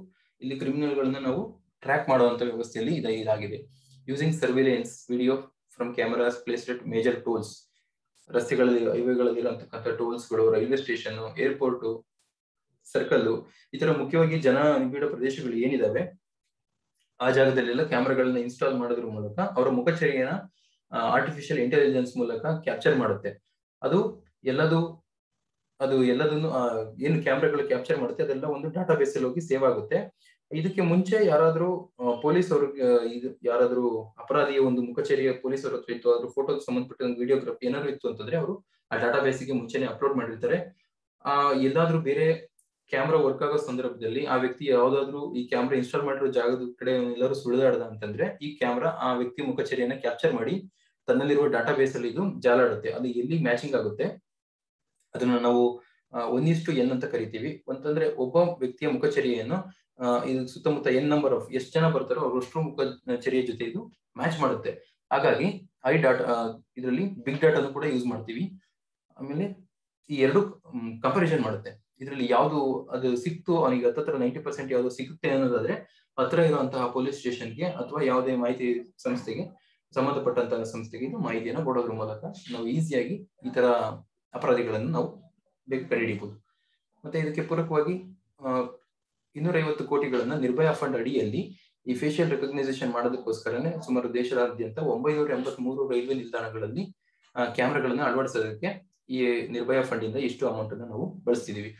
ಇಲ್ಲಿ ಕ್ರಿಮಿನಲ್ ಗಳನ್ನ ನಾವು ಟ್ರ್ಯಾಕ್ ಮಾಡುವಂತ ವ್ಯವಸ್ಥೆಯಲ್ಲಿ ಇದಾಗಿದೆ. Using surveillance video from cameras placed at major tolls. ರಸ್ತೆಗಳಲ್ಲಿ ಹೈವೇಗಳಲ್ಲಿ ಇರುವಂತಕ್ಕಂಥ ಟೋಲ್ಸ್ಗಳು, ರೈಲ್ವೆ ಸ್ಟೇಷನ್, ಏರ್ಪೋರ್ಟ್, ಸರ್ಕಲ್, ಈ ತರ ಮುಖ್ಯವಾಗಿ ಜನ ನಿಬಿಡ ಪ್ರದೇಶಗಳು ಏನಿದಾವೆ ಆ ಜಾಗದಲ್ಲೆಲ್ಲ ಕ್ಯಾಮೆರಾಗಳನ್ನ ಇನ್ಸ್ಟಾಲ್ ಮಾಡೋದ್ರ ಮೂಲಕ ಅವರ ಮುಖಚರ್ಯೆಯನ್ನ ಆರ್ಟಿಫಿಷಿಯಲ್ ಇಂಟೆಲಿಜೆನ್ಸ್ ಮೂಲಕ ಕ್ಯಾಪ್ಚರ್ ಮಾಡುತ್ತೆ. ಅದು ಎಲ್ಲದನ್ನು ಏನು ಕ್ಯಾಮ್ರಾಗಳು ಕ್ಯಾಪ್ಚರ್ ಮಾಡುತ್ತೆ ಅದೆಲ್ಲ ಒಂದು ಡಾಟಾ ಬೇಸ್ ಅಲ್ಲಿ ಹೋಗಿ ಸೇವ್ ಆಗುತ್ತೆ. ಇದಕ್ಕೆ ಮುಂಚೆ ಯಾರಾದ್ರೂ ಪೊಲೀಸ್ ಅವ್ರಿಗೆ ಯಾರಾದ್ರೂ ಅಪರಾಧಿಯ ಒಂದು ಮುಖಚರ್ಯ ಪೊಲೀಸ್ ಅವ್ರ ಹತ್ರ ಇತ್ತು, ಅದ್ರ ಫೋಟೋಗೆ ಸಂಬಂಧಪಟ್ಟ ವಿಡಿಯೋಗ್ರಫಿ ಏನಾದ್ರು ಇತ್ತು ಅಂತಂದ್ರೆ ಅವರು ಆ ಡಾಟಾ ಬೇಸಿಗೆ ಮುಂಚೆನೆ ಅಪ್ಲೋಡ್ ಮಾಡಿರ್ತಾರೆ. ಎಲ್ಲಾದ್ರೂ ಬೇರೆ ಕ್ಯಾಮ್ರಾ ವರ್ಕ್ ಆಗೋ ಸಂದರ್ಭದಲ್ಲಿ ಆ ವ್ಯಕ್ತಿ ಯಾವ್ದಾದ್ರು ಈ ಕ್ಯಾಮ್ರಾ ಇನ್ಸ್ಟಾಲ್ ಮಾಡಿರೋ ಜಾಗದ ಕಡೆ ಎಲ್ಲರೂ ಸುಳಿದಾಡ್ದ ಅಂತಂದ್ರೆ ಈ ಕ್ಯಾಮ್ರಾ ಆ ವ್ಯಕ್ತಿ ಮುಖಚರ್ಯನ ಕ್ಯಾಪ್ಚರ್ ಮಾಡಿ ತನ್ನಲ್ಲಿರುವ ಡಾಟಾ ಬೇಸ್ ಅಲ್ಲಿ ಇದು ಜಾಲಾಡುತ್ತೆ. ಅದು ಎಲ್ಲಿ ಮ್ಯಾಚಿಂಗ್ ಆಗುತ್ತೆ ಅದನ್ನ ನಾವು 1:n ಅಂತ ಕರಿತೀವಿ. ಅಂತಂದ್ರೆ ಒಬ್ಬ ವ್ಯಕ್ತಿಯ ಮುಖಚರ್ಯೆಯನ್ನು ಇದು ಸುತ್ತಮುತ್ತ n ನಂಬರ್ ಆಫ್ ಎಷ್ಟು ಜನ ಬರ್ತಾರೋ ಅವರಷ್ಟು ಮುಖಚರ್ಯೆ ಜೊತೆ ಇದು ಮ್ಯಾಚ್ ಮಾಡುತ್ತೆ. ಹಾಗಾಗಿ ಐ ಡಾಟಾ ಇದರಲ್ಲಿ ಬಿಗ್ ಡಾಟಾನು ಕೂಡ ಯೂಸ್ ಮಾಡ್ತೀವಿ. ಆಮೇಲೆ ಈ ಎರಡು ಕಂಪಾರಿಸನ್ ಮಾಡುತ್ತೆ. ಇದರಲ್ಲಿ ಯಾವ್ದು ಅದು ಸಿಕ್ತು ಅವನಿಗೆ ಹತ್ತತ್ರ 90% ಯಾವ್ದು ಸಿಗುತ್ತೆ ಅನ್ನೋದಾದ್ರೆ ಹತ್ರ ಇರುವಂತಹ ಪೊಲೀಸ್ ಸ್ಟೇಷನ್ಗೆ ಅಥವಾ ಯಾವುದೇ ಮಾಹಿತಿ ಸಂಸ್ಥೆಗೆ ಸಂಬಂಧಪಟ್ಟಂತಹ ಸಂಸ್ಥೆಗೆ ಇದು ಮಾಹಿತಿಯನ್ನು ಕೊಡೋದ್ರ ಮೂಲಕ ನಾವು ಈಸಿಯಾಗಿ ಈ ತರ ಅಪರಾಧಿಗಳನ್ನು ನಾವು ಕಂಡುಹಿಡಿಯಬಹುದು. ಮತ್ತೆ ಇದಕ್ಕೆ ಪೂರಕವಾಗಿ 250 ಕೋಟಿಗಳನ್ನ ನಿರ್ಭಯಾ ಫಂಡ್ ಅಡಿಯಲ್ಲಿ ಈ ಫೇಶಿಯಲ್ ರೆಕಗ್ನೈಸೇಷನ್ ಮಾಡೋದಕ್ಕೋಸ್ಕರನೇ ಸುಮಾರು ದೇಶದಾದ್ಯಂತ 983 ರೈಲ್ವೆ ನಿಲ್ದಾಣಗಳಲ್ಲಿ ಕ್ಯಾಮ್ರಾಗಳನ್ನ ಅಳವಡಿಸೋದಕ್ಕೆ ಈ ನಿರ್ಭಯಾ ಫಂಡ್ ಇಂದ ಇಷ್ಟು ಅಮೌಂಟ್ ಅನ್ನು ನಾವು ಬಳಸ್ತಿದೀವಿ.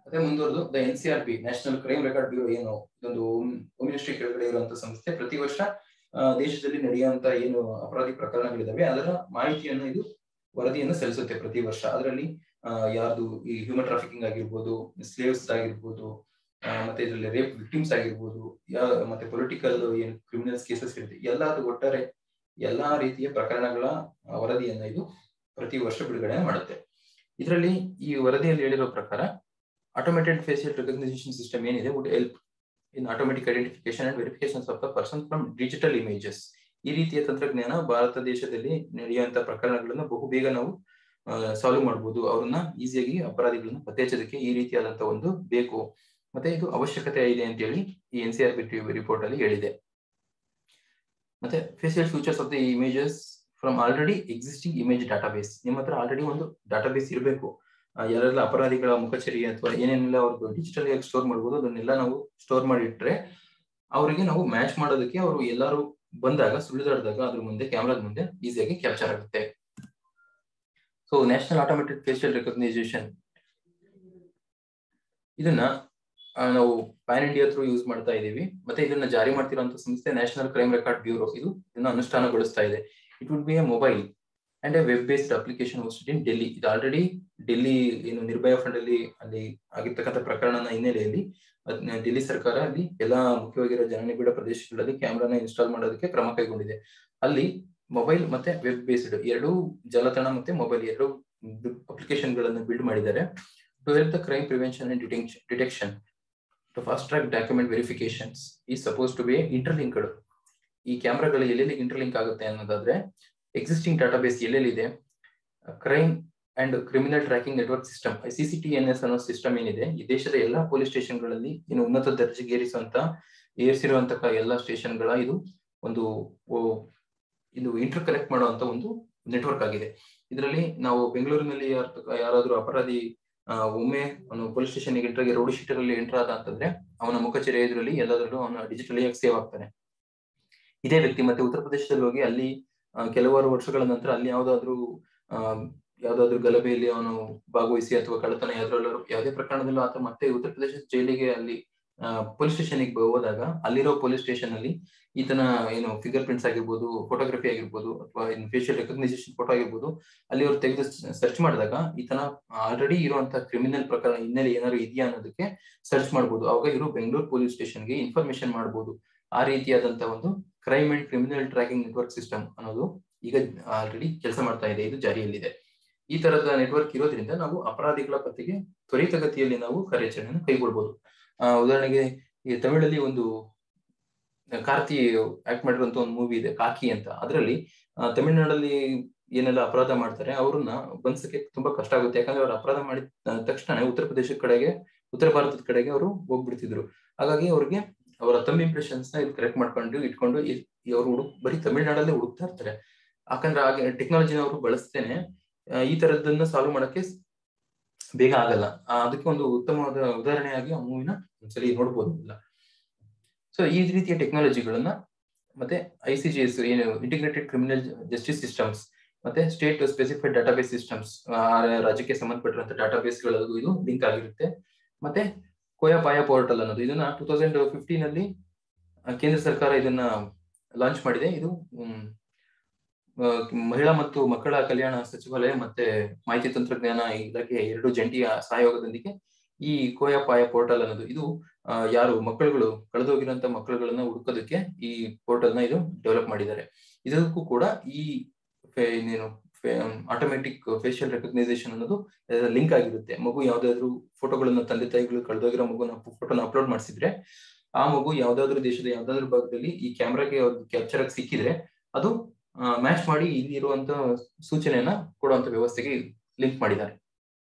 ಅದೇ ಮುಂದುವರೆದು the NCRB national crime record bureau ಏನು ಇದೊಂದು ಹೋಮ್ ಮಿನಿಸ್ಟ್ರಿ ಕೆಳಗಡೆ ಇರುವಂತಹ ಸಂಸ್ಥೆ ಪ್ರತಿ ವರ್ಷ ದೇಶದಲ್ಲಿ ನಡೆಯುವಂತ ಏನು ಅಪರಾಧಿ ಪ್ರಕರಣಗಳಿದಾವೆ ಅದರ ಮಾಹಿತಿಯನ್ನು ಇದು ವರದಿಯನ್ನು ಸಲ್ಲಿಸುತ್ತೆ ಪ್ರತಿ ವರ್ಷ. ಅದರಲ್ಲಿ ಯಾರ್ದು ಈ ಹ್ಯೂಮನ್ ಟ್ರಾಫಿಕಿಂಗ್ ಆಗಿರ್ಬೋದು, ಸ್ಲೇವ್ಸ್ ಆಗಿರ್ಬೋದು, ಮತ್ತೆ ಇದರಲ್ಲಿ ರೇಪ್ ವಿಕ್ಟಿಮ್ಸ್ ಆಗಿರ್ಬೋದು, ಮತ್ತೆ ಪೊಲಿಟಿಕಲ್ ಏನು ಕ್ರಿಮಿನಲ್ಸ್ ಕೇಸಸ್ ಇರುತ್ತೆ ಎಲ್ಲಾದ್ರು ಒಟ್ಟಾರೆ ಎಲ್ಲಾ ರೀತಿಯ ಪ್ರಕರಣಗಳ ವರದಿಯನ್ನ ಇದು ಪ್ರತಿ ವರ್ಷ ಬಿಡುಗಡೆ ಮಾಡುತ್ತೆ. ಇದರಲ್ಲಿ ಈ ವರದಿಯಲ್ಲಿ ಹೇಳಿರೋ ಪ್ರಕಾರ ಆಟೋಮೇಟೆಡ್ ಫೇಶಿಯಲ್ ರೆಕಗ್ನೈಸೇಷನ್ ಸಿಸ್ಟಮ್ ಏನಿದೆ would help in automatic identification and verification of the person from digital images. ಈ ರೀತಿಯ ತಂತ್ರಜ್ಞಾನ ಭಾರತ ದೇಶದಲ್ಲಿ ನಡೆಯುವಂತ ಪ್ರಕರಣಗಳನ್ನ ಬಹುಬೇಗ ನಾವು ಸಾಲ್ವ್ ಮಾಡಬಹುದು. ಅವ್ರನ್ನ ಈಸಿಯಾಗಿ ಅಪರಾಧಿಗಳನ್ನ ಪತ್ತೆ ಹಚ್ಚೋದಕ್ಕೆ ಈ ರೀತಿಯಾದಂತ ಒಂದು ಬೇಕು, ಮತ್ತೆ ಇದು ಅವಶ್ಯಕತೆ ಇದೆ ಅಂತ ಹೇಳಿ ಈ NCRB ರಿಪೋರ್ಟ್ ಅಲ್ಲಿ ಹೇಳಿದೆ. ಮತ್ತೆ facial features of the images from already existing image database. ನಿಮ್ಮ ಹತ್ರ ಆಲ್ರೆಡಿ ಒಂದು ಡಾಟಾಬೇಸ್ ಇರಬೇಕು. ಯಾರೆಲ್ಲ ಅಪರಾಧಿಗಳ ಮುಖಚರಿ ಅಥವಾ ಏನೇನೆಲ್ಲ ಅವ್ರಿಗೆ ಡಿಜಿಟಲ್ ಆಗಿ ಸ್ಟೋರ್ ಮಾಡ್ಬೋದು ಅದನ್ನೆಲ್ಲ ನಾವು ಸ್ಟೋರ್ ಮಾಡಿ ಇಟ್ರೆ ಅವರಿಗೆ ನಾವು ಮ್ಯಾಚ್ ಮಾಡೋದಕ್ಕೆ ಅವರು ಎಲ್ಲರೂ ಬಂದಾಗ ಸುಳಿದಾಡಿದಾಗ ಅದ್ರ ಮುಂದೆ ಕ್ಯಾಮ್ರಾದ ಮುಂದೆ ಈಸಿಯಾಗಿ ಕ್ಯಾಪ್ಚರ್ ಆಗುತ್ತೆ. So national automated facial recognisation ಇದನ್ನ ನಾವು ಪ್ಯಾನ್ ಇಂಡಿಯಾ ಥ್ರೂ ಯೂಸ್ ಮಾಡ್ತಾ ಇದೀವಿ. ಮತ್ತೆ ಇದನ್ನ ಜಾರಿ ಮಾಡ್ತಿರುವಂತ ಸಂಸ್ಥೆ ನ್ಯಾಷನಲ್ ಕ್ರೈಮ್ ರೆಕಾರ್ಡ್ ಬ್ಯೂರೋ ಇದು ಇದನ್ನ ಅನುಷ್ಠಾನಗೊಳಿಸ್ತಾ ಇದೆ. It would be a mobile and a web based application hosted in Delhi. ಇದು ಆಲ್ರೆಡಿ ಡೆಲ್ಲಿ ಏನು ನಿರ್ಭಯ ಫಂಡ್ ಅಲ್ಲಿ ಆಗಿರ್ತಕ್ಕಂಥ ಪ್ರಕರಣನ ಹಿನ್ನೆಲೆಯಲ್ಲಿ ಡೆಲ್ಲಿ ಸರ್ಕಾರ ಅಲ್ಲಿ ಎಲ್ಲಾ ಮುಖ್ಯವಾಗಿರೋ ಜನನಿಬಿಡ ಪ್ರದೇಶಗಳಲ್ಲಿ ಕ್ಯಾಮ್ರಾನ ಇನ್ಸ್ಟಾಲ್ ಮಾಡೋದಕ್ಕೆ ಕ್ರಮ ಕೈಗೊಂಡಿದೆ. ಅಲ್ಲಿ ಮೊಬೈಲ್ ಮತ್ತೆ ವೆಬ್ ಬೇಸ್ಡ್ ಎರಡೂ ಜಾಲತಾಣ ಮತ್ತೆ ಮೊಬೈಲ್ ಎರಡು ಅಪ್ಲಿಕೇಶನ್ ಗಳನ್ನ ಬಿಲ್ಡ್ ಮಾಡಿದ್ದಾರೆ. To help the crime prevention and detection to fast track document verifications ಈ ಸಪೋಸ್ ಟು ಬಿ ಇಂಟರ್ಲಿಂಕ್ಡ್. ಈ ಕ್ಯಾಮ್ರಾಗಳು ಎಲ್ಲೆಲ್ಲಿ ಇಂಟರ್ಲಿಂಕ್ ಆಗುತ್ತೆ ಅನ್ನೋದಾದ್ರೆ ಎಕ್ಸಿಸ್ಟಿಂಗ್ ಡಾಟಾಬೇಸ್ ಎಲ್ಲೆಲ್ಲಿದೆ, crime and criminal tracking network system CCTNS ಅನ್ನೋ ಸಿಸ್ಟಮ್ ಏನಿದೆ ಈ ದೇಶದ ಎಲ್ಲಾ ಪೊಲೀಸ್ ಸ್ಟೇಷನ್ಗಳಲ್ಲಿ ಇನ್ನು ಉನ್ನತ ದರ್ಜೆಗೆ ಏರಿಸಿರುವಂತಹ ಎಲ್ಲಾ ಸ್ಟೇಷನ್ಗಳ ಇದು ಇಂಟರ್ ಕನೆಕ್ಟ್ ಮಾಡುವಂತ ಒಂದು ನೆಟ್ವರ್ಕ್ ಆಗಿದೆ. ಇದರಲ್ಲಿ ನಾವು ಬೆಂಗಳೂರಿನಲ್ಲಿ ಯಾರಾದ್ರೂ ಅಪರಾಧಿ ಒಮ್ಮೆ ಅವನು ಪೊಲೀಸ್ ಸ್ಟೇಷನ್ ಎಂಟ್ರಾಗಿ ರೌಡಿ ಶೀಟರ್ ಅಲ್ಲಿ ಎಂಟರ್ ಆದ ಅಂತಂದ್ರೆ ಅವನ ಮುಖಚರ್ಯೆ ಎದುರಲ್ಲಿ ಎಲ್ಲದರಲ್ಲೂ ಅವನ ಡಿಜಿಟಲಿ ಆಗಿ ಸೇವ್ ಆಗ್ತಾನೆ. ಇದೇ ವ್ಯಕ್ತಿ ಮತ್ತೆ ಉತ್ತರ ಪ್ರದೇಶದಲ್ಲಿ ಹೋಗಿ ಅಲ್ಲಿ ಕೆಲವಾರು ವರ್ಷಗಳ ನಂತರ ಅಲ್ಲಿ ಯಾವ್ದಾದ್ರು ಗಲಭೆಯಲ್ಲಿ ಅವನು ಭಾಗವಹಿಸಿ ಅಥವಾ ಕಳ್ಳತನ ಯಾವುದೇ ಪ್ರಕರಣದಲ್ಲೂ ಆತ ಮತ್ತೆ ಉತ್ತರ ಪ್ರದೇಶದ ಜೈಲಿಗೆ ಅಲ್ಲಿ ಪೊಲೀಸ್ ಸ್ಟೇಷನ್ಗೆ ಹೋದಾಗ ಅಲ್ಲಿರೋ ಪೊಲೀಸ್ ಸ್ಟೇಷನ್ ಅಲ್ಲಿ ಈತನ ಏನು ಫಿಂಗರ್ ಪ್ರಿಂಟ್ಸ್ ಆಗಿರ್ಬೋದು, ಫೋಟೋಗ್ರಫಿ ಆಗಿರ್ಬೋದು ಅಥವಾ ಫೇಶಿಯಲ್ ರೆಕಗ್ನೈಸೇಷನ್ ಫೋಟೋ ಆಗಿರ್ಬೋದು ಅಲ್ಲಿ ಅವ್ರು ತೆಗೆದು ಸರ್ಚ್ ಮಾಡಿದಾಗ ಈತನ ಆಲ್ರೆಡಿ ಇರುವಂತಹ ಕ್ರಿಮಿನಲ್ ಪ್ರಕರಣ ಹಿನ್ನೆಲೆ ಏನಾದ್ರು ಇದೆಯಾ ಅನ್ನೋದಕ್ಕೆ ಸರ್ಚ್ ಮಾಡ್ಬೋದು. ಅವಾಗ ಇವರು ಬೆಂಗಳೂರು ಪೊಲೀಸ್ ಸ್ಟೇಷನ್ಗೆ ಇನ್ಫಾರ್ಮೇಶನ್ ಮಾಡ್ಬೋದು. ಆ ರೀತಿಯಾದಂತಹ ಒಂದು crime and criminal tracking network system ಅನ್ನೋದು ಈಗ ಆಲ್ರೆಡಿ ಕೆಲಸ ಮಾಡ್ತಾ ಇದೆ, ಇದು ಜಾರಿಯಲ್ಲಿದೆ. ಈ ತರದ ನೆಟ್ವರ್ಕ್ ಇರೋದ್ರಿಂದ ನಾವು ಅಪರಾಧಿಗಳ ಪತ್ತೆಗೆ ತ್ವರಿತಗತಿಯಲ್ಲಿ ನಾವು ಕಾರ್ಯಾಚರಣೆಯನ್ನು ಕೈಗೊಳ್ಬಹುದು. ಉದಾಹರಣೆಗೆ ಈ ತಮಿಳಲ್ಲಿ ಒಂದು ಕಾರ್ತಿ ಆಕ್ಟ್ ಮಾಡಿರುವಂತ ಒಂದು ಮೂವಿ ಇದೆ ಕಾಕಿ ಅಂತ. ಅದರಲ್ಲಿ ತಮಿಳುನಾಡಲ್ಲಿ ಏನೆಲ್ಲ ಅಪರಾಧ ಮಾಡ್ತಾರೆ ಅವ್ರನ್ನ ಬಂಧಿಸಕ್ಕೆ ತುಂಬಾ ಕಷ್ಟ ಆಗುತ್ತೆ. ಯಾಕಂದ್ರೆ ಅವ್ರು ಅಪರಾಧ ಮಾಡಿದ ತಕ್ಷಣ ಉತ್ತರ ಭಾರತದ ಕಡೆಗೆ ಅವರು ಹೋಗ್ಬಿಡ್ತಿದ್ರು. ಹಾಗಾಗಿ ಅವ್ರಿಗೆ ಅವರ ತಮ್ಮ ಇಂಪ್ರೆಷನ್ಸ್ ನ ಕರೆಕ್ಟ್ ಇಟ್ಕೊಂಡು ಅವರು ಬರೀ ತಮಿಳ್ನಾಡಲ್ಲೇ ಹುಡುಕ್ತಾ ಇರ್ತಾರೆ. ಯಾಕಂದ್ರೆ ಹಾಗೆ ಟೆಕ್ನಾಲಜಿನ ಅವರು ಬಳಸ್ತೇನೆ ಈ ತರದನ್ನ ಸಾಲ್ವ್ ಮಾಡಕ್ಕೆ ಬೇಗ ಆಗಲ್ಲ. ಅದಕ್ಕೆ ಒಂದು ಉತ್ತಮವಾದ ಉದಾಹರಣೆಯಾಗಿ ಆ ಮೂವಿನ ಒಂದ್ಸಲಿ ನೋಡ್ಬೋದು. ಸೊ ಈ ರೀತಿಯ ಟೆಕ್ನಾಲಜಿಗಳನ್ನ ಮತ್ತೆ ICGS ಏನು ಇಂಟಿಗ್ರೇಟೆಡ್ ಕ್ರಿಮಿನಲ್ ಜಸ್ಟಿಸ್ ಸಿಸ್ಟಮ್ಸ್ ಮತ್ತೆ ಸ್ಟೇಟ್ ಸ್ಪೆಸಿಫೈಡ್ ಡಾಟಾಬೇಸ್ ಸಿಸ್ಟಮ್ಸ್ ರಾಜ್ಯಕ್ಕೆ ಸಂಬಂಧಪಟ್ಟಿರುವಂತಹ ಡಾಟಾಬೇಸ್ ಗಳಿಗೂ ಇದು ಲಿಂಕ್ ಆಗಿರುತ್ತೆ. ಮತ್ತೆ ಕೋಯಾಪಾಯ ಪೋರ್ಟಲ್ ಅನ್ನೋದು ಇದನ್ನ 2015 ಅಲ್ಲಿ ಕೇಂದ್ರ ಸರ್ಕಾರ ಇದನ್ನ ಲಾಂಚ್ ಮಾಡಿದೆ. ಇದು ಮಹಿಳಾ ಮತ್ತು ಮಕ್ಕಳ ಕಲ್ಯಾಣ ಸಚಿವಾಲಯ ಮತ್ತೆ ಮಾಹಿತಿ ತಂತ್ರಜ್ಞಾನ ಇಲಾಖೆ ಎರಡು ಜಂಟಿ ಸಹಯೋಗದೊಂದಿಗೆ ಈ ಕೋಯಾಪಾಯ ಪೋರ್ಟಲ್ ಅನ್ನೋದು ಇದು ಯಾರು ಮಕ್ಕಳುಗಳು ಕಳೆದೋಗಿರುವಂತ ಮಕ್ಕಳುಗಳನ್ನ ಹುಡುಕೋದಕ್ಕೆ ಈ ಪೋರ್ಟಲ್ ನ ಇದು ಡೆವಲಪ್ ಮಾಡಿದ್ದಾರೆ. ಇದಕ್ಕೂ ಕೂಡ ಈ ಆಟೋಮೆಟಿಕ್ ಫೇಶಿಯಲ್ ರೆಕಗ್ನೈಸೇಷನ್ ಅನ್ನೋದು ಲಿಂಕ್ ಆಗಿರುತ್ತೆ. ಮಗು ಯಾವ್ದಾದ್ರು ಫೋಟೋಗಳನ್ನ ತಂದೆ ತಾಯಿಗಳು ಕಳೆದೋಗಿರೋ ಮಗುನ ಫೋಟೋನ ಅಪ್ಲೋಡ್ ಮಾಡಿಸಿದ್ರೆ ಆ ಮಗು ಯಾವ್ದಾದ್ರು ದೇಶದ ಯಾವ್ದಾದ್ರು ಭಾಗದಲ್ಲಿ ಈ ಕ್ಯಾಮ್ರಾಗೆ ಕ್ಯಾಪ್ಚರ್ ಆಗಿ ಸಿಕ್ಕಿದ್ರೆ ಅದು ಮ್ಯಾಚ್ ಮಾಡಿ ಇಲ್ಲಿ ಇರುವಂತ ಸೂಚನೆಯನ್ನ ಕೊಡುವಂತ ವ್ಯವಸ್ಥೆಗೆ ಲಿಂಕ್ ಮಾಡಿದ್ದಾರೆ.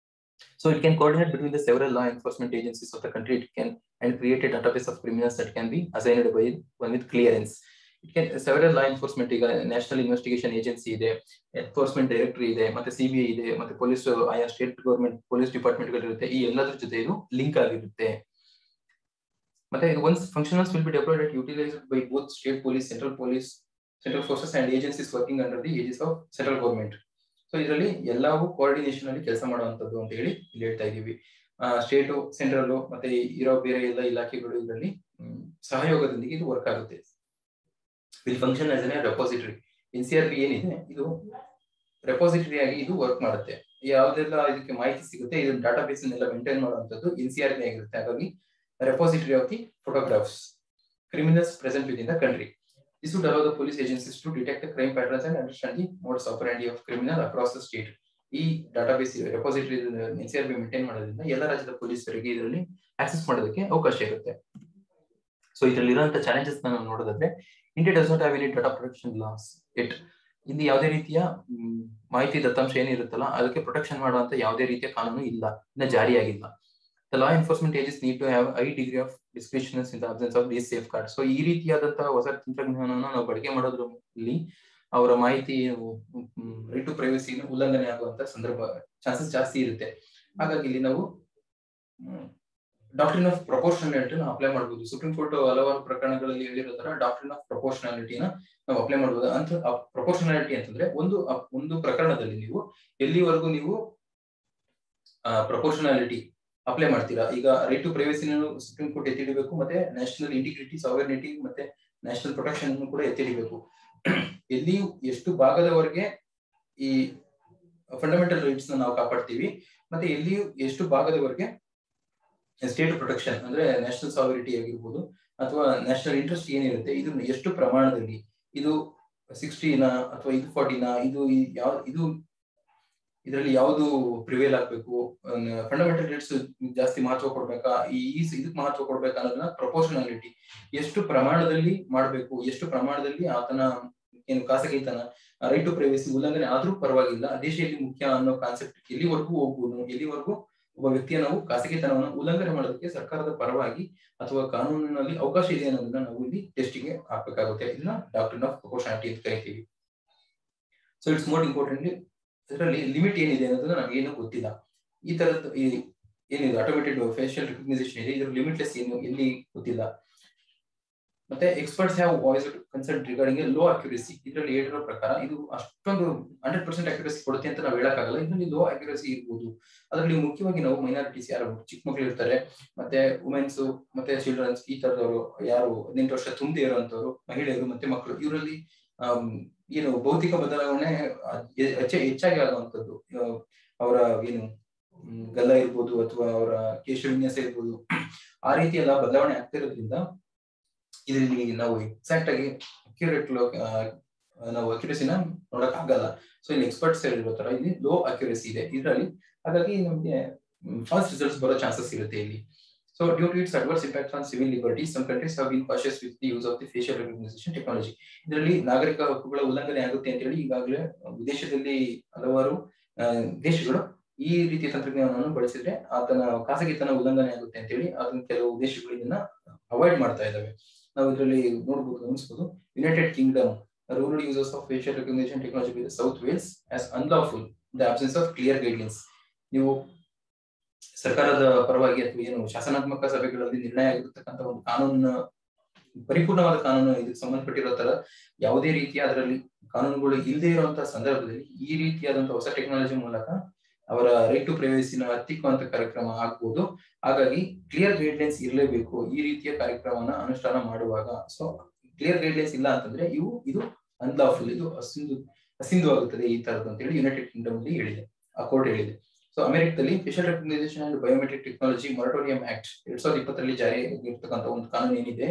So it can coordinate between the several law enforcement agencies of the country. It can and create a database of criminals that can be assigned by one with clearance. It can several law enforcement national investigation agency ಇದೆ, enforcement directory ಇದೆ, ಮತ್ತೆ CBI ಇದೆ, ಮತ್ತೆ police ಆಯಾ state government police department ಗಳು ಇರುತ್ತೆ. ಈ ಎಲ್ಲದರ ಜೊತೆ ಇದು ಲಿಂಕ್ ಆಗಿರುತ್ತೆ. ಮತ್ತೆ once functionals will be deployed and utilized by both state police, central forces and agencies working under the aegis of central government. So ಇದರಲ್ಲಿ ಎಲ್ಲವೂ ಕೋಆರ್ಡಿನೇಷನ್ ಅಲ್ಲಿ ಕೆಲಸ ಮಾಡುವಂತದ್ದು ಅಂತ ಹೇಳಿ ಇಲ್ಲಿ ಹೇಳ್ತಾ ಇದೀವಿ. ಸ್ಟೇಟ್, ಸೆಂಟ್ರಲ್ ಮತ್ತೆ ಇರೋ ಬೇರೆ ಎಲ್ಲ ಇಲಾಖೆಗಳು ಇದರಲ್ಲಿ ಸಹಯೋಗದೊಂದಿಗೆ ಇದು ವರ್ಕ್ ಆಗುತ್ತೆ. Will function as A repository. NCRB ಏನಿದೆ ಇದು ರೆಪಾಸಿಟರಿ ಆಗಿ ಇದು ವರ್ಕ್ ಮಾಡುತ್ತೆ. ಯಾವ್ದೆಲ್ಲ ಇದಕ್ಕೆ ಮಾಹಿತಿ ಸಿಗುತ್ತೆ ಇದನ್ನ ಡಾಟಾ ಬೇಸ್ ಅನ್ನೆಲ್ಲ ಮೇಂಟೈನ್ ಮಾಡುವಂತದ್ದು NCRB ಆಗಿರುತ್ತೆ. ಹಾಗಾಗಿ repository of the photographs criminals present within the country. This would allow the police agencies to detect the crime patterns and understand the modus operandi of criminal across the state. ಈ database repository NCRB maintain ಮಾಡೋದ್ರಿಂದ ಎಲ್ಲ ರಾಜ್ಯದ ಪೊಲೀಸರಿಗೆ ಇದರಲ್ಲಿ access ಮಾಡೋದಕ್ಕೆ ಅವಕಾಶ ಇರುತ್ತೆ. So ಇದರಲ್ಲಿ ಇರುವಂತಹ ಚಾಲೆಂಜಸ್ ನಾವು ನೋಡೋದಾದ್ರೆ India does not have any data protection loss it. ಇಲ್ಲಿ ಯಾವುದೇ ರೀತಿಯ ಮಾಹಿತಿ ದತ್ತಾಂಶ ಏನಿರುತ್ತಲ್ಲ ಅದಕ್ಕೆ ಪ್ರೊಟೆಕ್ಷನ್ ಮಾಡುವಂತ ಯಾವುದೇ ರೀತಿಯ ಕಾನೂನು ಇಲ್ಲ, ಇನ್ನ ಜಾರಿಯಾಗಿಲ್ಲ. The law enforcement agencies need to have a high degree of discretion in the absence of these safeguards. So ಈ ರೀತಿಯಾದಂತಹ ಹೊಸ ತಂತ್ರಜ್ಞಾನವನ್ನು ನಾವು ಬಳಕೆ ಮಾಡೋದ್ರಲ್ಲಿ ಅವರ ಮಾಹಿತಿ ರೈಟ್ ಟು ಪ್ರೈವಸಿ ಉಲ್ಲಂಘನೆ ಆಗುವಂತ ಸಂದರ್ಭ ಚಾನ್ಸಸ್ ಜಾಸ್ತಿ ಇರುತ್ತೆ. ಹಾಗಾಗಿ ಇಲ್ಲಿ ನಾವು ಡಾಕ್ಟ್ರಿನ್ ಆಫ್ ಪ್ರಪೋರ್ಷನಾಲಿಟಿ ಅಪ್ಲೈ ಮಾಡಬಹುದು. ಸುಪ್ರೀಂ ಕೋರ್ಟ್ ಹಲವಾರು ಪ್ರಕರಣಗಳಲ್ಲಿ ಹೇಳಿರೋ ತರ ಡಾಕ್ಟ್ರಿನ್ ಆಫ್ ಪ್ರಪೋರ್ಷನಾಲಿಟಿನ ನಾವು ಅಪ್ಲೈ ಮಾಡಬಹುದು. ಅಂತ ಪ್ರಪೋರ್ಷನಾಲಿಟಿ ಅಂತಂದ್ರೆ ಒಂದು ಪ್ರಕರಣದಲ್ಲಿ ನೀವು ಎಲ್ಲಿವರೆಗೂ ನೀವು ಪ್ರಪೋರ್ಷನಾಲಿಟಿ ಅಪ್ಲೈ ಮಾಡ್ತೀರಾ. ಈಗ right to privacy supreme court ಎತ್ತಿ ಹಿಡಿಬೇಕು, ಮತ್ತೆ ನ್ಯಾಷನಲ್ ಇಂಟಿಗ್ರಿಟಿ, ಸಾವರ್ನಿಟಿ ಮತ್ತೆ ನ್ಯಾಷನಲ್ ಪ್ರೊಟೆಕ್ಷನ್ ಕೂಡ ಎತ್ತಿ ಹಿಡಿಬೇಕು. ಎಲ್ಲಿಯೂ ಎಷ್ಟು ಭಾಗದವರೆಗೆ ಈ ಫಂಡಮೆಂಟಲ್ ರೈಟ್ಸ್ ನಾವು ಕಾಪಾಡ್ತೀವಿ, ಮತ್ತೆ ಎಲ್ಲಿಯೂ ಎಷ್ಟು ಭಾಗದವರೆಗೆ ಸ್ಟೇಟ್ ಪ್ರೊಟೆಕ್ಷನ್ ಅಂದ್ರೆ ನ್ಯಾಷನಲ್ ಸಾವರಿಟಿ ಆಗಿರ್ಬೋದು ಅಥವಾ ನ್ಯಾಷನಲ್ ಇಂಟ್ರೆಸ್ಟ್ ಏನಿರುತ್ತೆ ಇದು ಎಷ್ಟು ಪ್ರಮಾಣದಲ್ಲಿ, ಇದು 60ನ ಅಥವಾ ಇದು 40ನ, ಇದು ಇದರಲ್ಲಿ ಯಾವುದು ಪ್ರಿವೇಲ್ ಆಗ್ಬೇಕು, ಫಂಡಮೆಂಟಲ್ ರೈಟ್ಸ್ ಜಾಸ್ತಿ ಮಹತ್ವ ಕೊಡ್ಬೇಕಾ, ಇದಕ್ಕೆ ಮಹತ್ವ ಕೊಡ್ಬೇಕಾ ಅನ್ನೋದನ್ನ ಪ್ರಪೋರ್ಷನಾಲಿಟಿ ಎಷ್ಟು ಪ್ರಮಾಣದಲ್ಲಿ ಮಾಡ್ಬೇಕು, ಎಷ್ಟು ಪ್ರಮಾಣದಲ್ಲಿ ಆತನ ಏನು ಖಾಸಗಿತನ ರೈಟ್ ಟು ಪ್ರೈವಸಿ ಉಲ್ಲಂಘನೆ ಆದ್ರೂ ಪರವಾಗಿಲ್ಲ, ದೇಶದಲ್ಲಿ ಮುಖ್ಯ ಅನ್ನೋ ಕಾನ್ಸೆಪ್ಟ್ ಎಲ್ಲಿವರೆಗೂ ಹೋಗ್ಬೋದು, ಎಲ್ಲಿವರೆಗೂ ಒಬ್ಬ ವ್ಯಕ್ತಿಯ ನಾವು ಖಾಸಗಿತನವನ್ನು ಉಲ್ಲಂಘನೆ ಮಾಡೋದಕ್ಕೆ ಸರ್ಕಾರದ ಪರವಾಗಿ ಅಥವಾ ಕಾನೂನಿನಲ್ಲಿ ಅವಕಾಶ ಇದೆ ಅನ್ನೋದನ್ನ ನಾವು ಇಲ್ಲಿ ಟೆಸ್ಟಿಗೆ ಹಾಕ್ಬೇಕಾಗುತ್ತೆ. ಇದನ್ನ ಡಾಕ್ಟ್ರಿನ್ ಆಫ್ ಪ್ರಪೋರ್ಷನಾಲಿಟಿ ಅಂತ ಕರಿತೀವಿ. ಸೊ ಇಟ್ಸ್ ಮೋರ್ ಇಂಪಾರ್ಟೆಂಟ್ಲಿ ಇದರಲ್ಲಿ ಲಿಮಿಟ್ ಏನಿದೆ ಅನ್ನೋದನ್ನ ನಮ್ಗೆ ಏನೂ ಗೊತ್ತಿಲ್ಲ. ಈ ತರದ್ದು ಏನಿದೆ ಆಟೋಮೇಟೆಡ್ ಫೇಶಿಯಲ್ ರೆಕಗ್ನೈಸೇಷನ್ ಇದೆ, ಇದ್ರ ಲಿಮಿಟ್ಲೆಸ್ ಏನು ಎಲ್ಲಿ ಗೊತ್ತಿಲ್ಲ. ಮತ್ತೆ experts have voiced concern regarding low accuracy. ಇದರಲ್ಲಿ ಹೇಳಿರೋ ಪ್ರಕಾರ ಇದು ಅಷ್ಟೊಂದು 100% ಅಕ್ಯುರಸಿ ಕೊಡುತ್ತೆ ಅಂತ ನಾವು ಹೇಳಕ್ಕಾಗಲ್ಲ. ಇದರಲ್ಲಿ ಲೋ ಅಕ್ಯುರಸಿ ಇರ್ಬೋದು. ಅದರಲ್ಲಿ ಮುಖ್ಯವಾಗಿ ನಾವು ಮೈನಾರಿಟೀಸ್ ಯಾರು ಚಿಕ್ಕ ಮಕ್ಕಳು ಇರ್ತಾರೆ, ಮತ್ತೆ ವುಮೆನ್ಸ್ ಮತ್ತೆ ಚಿಲ್ಡ್ರನ್ಸ್, ಈ ತರದವರು ಯಾರು 18 ವರ್ಷ ತುಂಬದೇ ಇರುವಂತವ್ರು, ಮಹಿಳೆಯರು ಮತ್ತೆ ಮಕ್ಕಳು, ಇವರಲ್ಲಿ ಏನು ಭೌತಿಕ ಬದಲಾವಣೆ ಹೆಚ್ಚಾಗಿ ಆಗುವಂತದ್ದು. ಅವರ ಏನು ಗಲ್ಲ ಇರ್ಬೋದು ಅಥವಾ ಅವರ ಕೇಶ ವಿನ್ಯಾಸ ಇರ್ಬೋದು, ಆ ರೀತಿ ಎಲ್ಲ ಬದಲಾವಣೆ ಆಗ್ತಿರೋದ್ರಿಂದ ಇದರಲ್ಲಿ ನಾವು ಎಕ್ಸಾಕ್ಟ್ ಆಗಿ ಅಕ್ಯುರೇಟ್ ನಾವು ಅಕ್ಯುರಸಿನ ನೋಡಕ್ ಆಗಲ್ಲ. ಸೊ ಇಲ್ಲಿ ಎಕ್ಸ್ಪರ್ಟ್ಸ್ ಹೇಳಿರೋ ತರ ಇಲ್ಲಿ ಲೋ ಅಕ್ಯುರಸಿ ಇದೆ ಇದರಲ್ಲಿ. ಹಾಗಾಗಿ ನಮ್ಗೆ ಫಾಸ್ಟ್ ರಿಸಲ್ಟ್ಸ್ ಬರೋ ಚಾನ್ಸಸ್ ಇರುತ್ತೆ ಇಲ್ಲಿ. So due to its adverse impact on civil liberties, some countries have been cautious with the use of the facial recognition technology. ಇದರಲ್ಲಿ ನಾಗರಿಕ ಹಕ್ಕುಗಳ ಉಲ್ಲಂಘನೆ ಆಗುತ್ತೆ ಅಂತ ಹೇಳಿ ಈಗಾಗಲೇ ವಿದೇಶದಲ್ಲಿ ಹಲವಾರು ದೇಶಗಳು ಈ ರೀತಿಯ ತಂತ್ರಜ್ಞಾನವನ್ನು ಬಳಸಿದ್ರೆ ಆತನ ಖಾಸಗಿತನ ಉಲ್ಲಂಘನೆ ಆಗುತ್ತೆ ಅಂತ ಹೇಳಿ ಅದನ್ನ ಕೆಲವು ದೇಶಗಳು ಇದನ್ನ ಅವಾಯ್ಡ್ ಮಾಡ್ತಾ ಇದ್ದಾವೆ. ನಾವು ಇದರಲ್ಲಿ ನೋಡಬಹುದು, ಗಮನಿಸಬಹುದು. United Kingdom rural uses of facial recognition technology with south Wales as unlawful in the absence of clear guidelines. ನೀವು ಸರ್ಕಾರದ ಪರವಾಗಿ ಅಥವಾ ಏನು ಶಾಸನಾತ್ಮಕ ಸಭೆಗಳಲ್ಲಿ ನಿರ್ಣಯ ಆಗಿರತಕ್ಕಂಥ ಒಂದು ಕಾನೂನು, ಪರಿಪೂರ್ಣವಾದ ಕಾನೂನು ಇದಕ್ಕೆ ಸಂಬಂಧಪಟ್ಟಿರೋ ತರ ಯಾವುದೇ ರೀತಿಯ ಅದರಲ್ಲಿ ಕಾನೂನುಗಳು ಇಲ್ಲದೆ ಇರುವಂತಹ ಸಂದರ್ಭದಲ್ಲಿ ಈ ರೀತಿಯಾದಂತಹ ಹೊಸ ಟೆಕ್ನಾಲಜಿ ಮೂಲಕ ಅವರ ರೈಟ್ ಟು ಪ್ರೈವಸಿನ ಹತ್ತಿಕ್ಕುವಂತ ಕಾರ್ಯಕ್ರಮ ಆಗ್ಬೋದು. ಹಾಗಾಗಿ ಕ್ಲಿಯರ್ ಗೈಡ್ಲೈನ್ಸ್ ಇರಲೇಬೇಕು ಈ ರೀತಿಯ ಕಾರ್ಯಕ್ರಮನ ಅನುಷ್ಠಾನ ಮಾಡುವಾಗ. ಸೊ ಕ್ಲಿಯರ್ ಗೈಡ್ಲೈನ್ಸ್ ಇಲ್ಲ ಅಂತಂದ್ರೆ ಇದು ಅನ್ಲಾಫುಲ್, ಇದು ಅಸಿಂಧು ಆಗುತ್ತದೆ ಈ ತರದ್ದು ಅಂತ ಹೇಳಿ ಯುನೈಟೆಡ್ ಕಿಂಗ್ಡಮ್ ಅಲ್ಲಿ ಹೇಳಿದೆ, ಆ ಕೋರ್ಟ್ ಹೇಳಿದೆ. ಸೊ ಅಮೆರಿಕದಲ್ಲಿ facial recognisation and biometric technology moratorium act 2020 ಜಾರಿಯಾಗಿರ್ತಕ್ಕಂಥ ಒಂದು ಕಾನೂನು ಏನಿದೆ,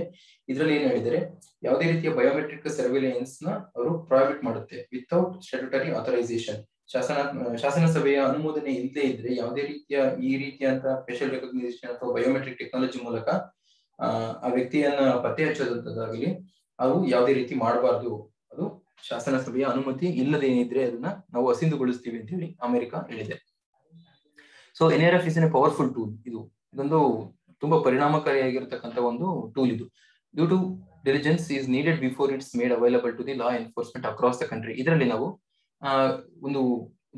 ಇದರಲ್ಲಿ ಏನ್ ಹೇಳಿದರೆ ಯಾವುದೇ ರೀತಿಯ ಬಯೋಮೆಟ್ರಿಕ್ ಸರ್ವೆಲೆನ್ಸ್ ನ ಅವರು ಪ್ರಾಹಿಬಿಟ್ ಮಾಡುತ್ತೆ ವಿತೌಟ್ ಸ್ಟ್ಯಾಟ್ಯೂಟರಿ ಆಥರೈಸೇಷನ್. ಶಾಸನಸಭೆಯ ಅನುಮೋದನೆ ಇಲ್ಲದೆ ಇದ್ರೆ ಯಾವುದೇ ರೀತಿಯ ಈ ರೀತಿಯಂತ ಫೇಶಿಯಲ್ ರೆಕಗ್ನೈಸೇಷನ್ ಅಥವಾ ಬಯೋಮೆಟ್ರಿಕ್ ಟೆಕ್ನಾಲಜಿ ಮೂಲಕ ಆ ವ್ಯಕ್ತಿಯನ್ನ ಪತ್ತೆ ಹಚ್ಚೋದಂತದಾಗಲಿ ಅವು ಯಾವುದೇ ರೀತಿ ಮಾಡಬಾರ್ದು. ಅದು ಶಾಸನಸಭೆಯ ಅನುಮತಿ ಇಲ್ಲದೇನಿದ್ರೆ ಅದನ್ನ ನಾವು ಅಸಿಂಧುಗೊಳಿಸ್ತೀವಿ ಅಂತ ಹೇಳಿ ಅಮೆರಿಕ ಹೇಳಿದೆ. So NRF is a powerful tool. ಇದೊಂದು ತುಂಬಾ ಪರಿಣಾಮಕಾರಿಯಾಗಿರ್ತಕ್ಕಂಥ ಒಂದು ಟೂಲ್ ಇದು. Due to diligence is needed before it's made available to the law enforcement across the country. ಇದರಲ್ಲಿ ನಾವು ಒಂದು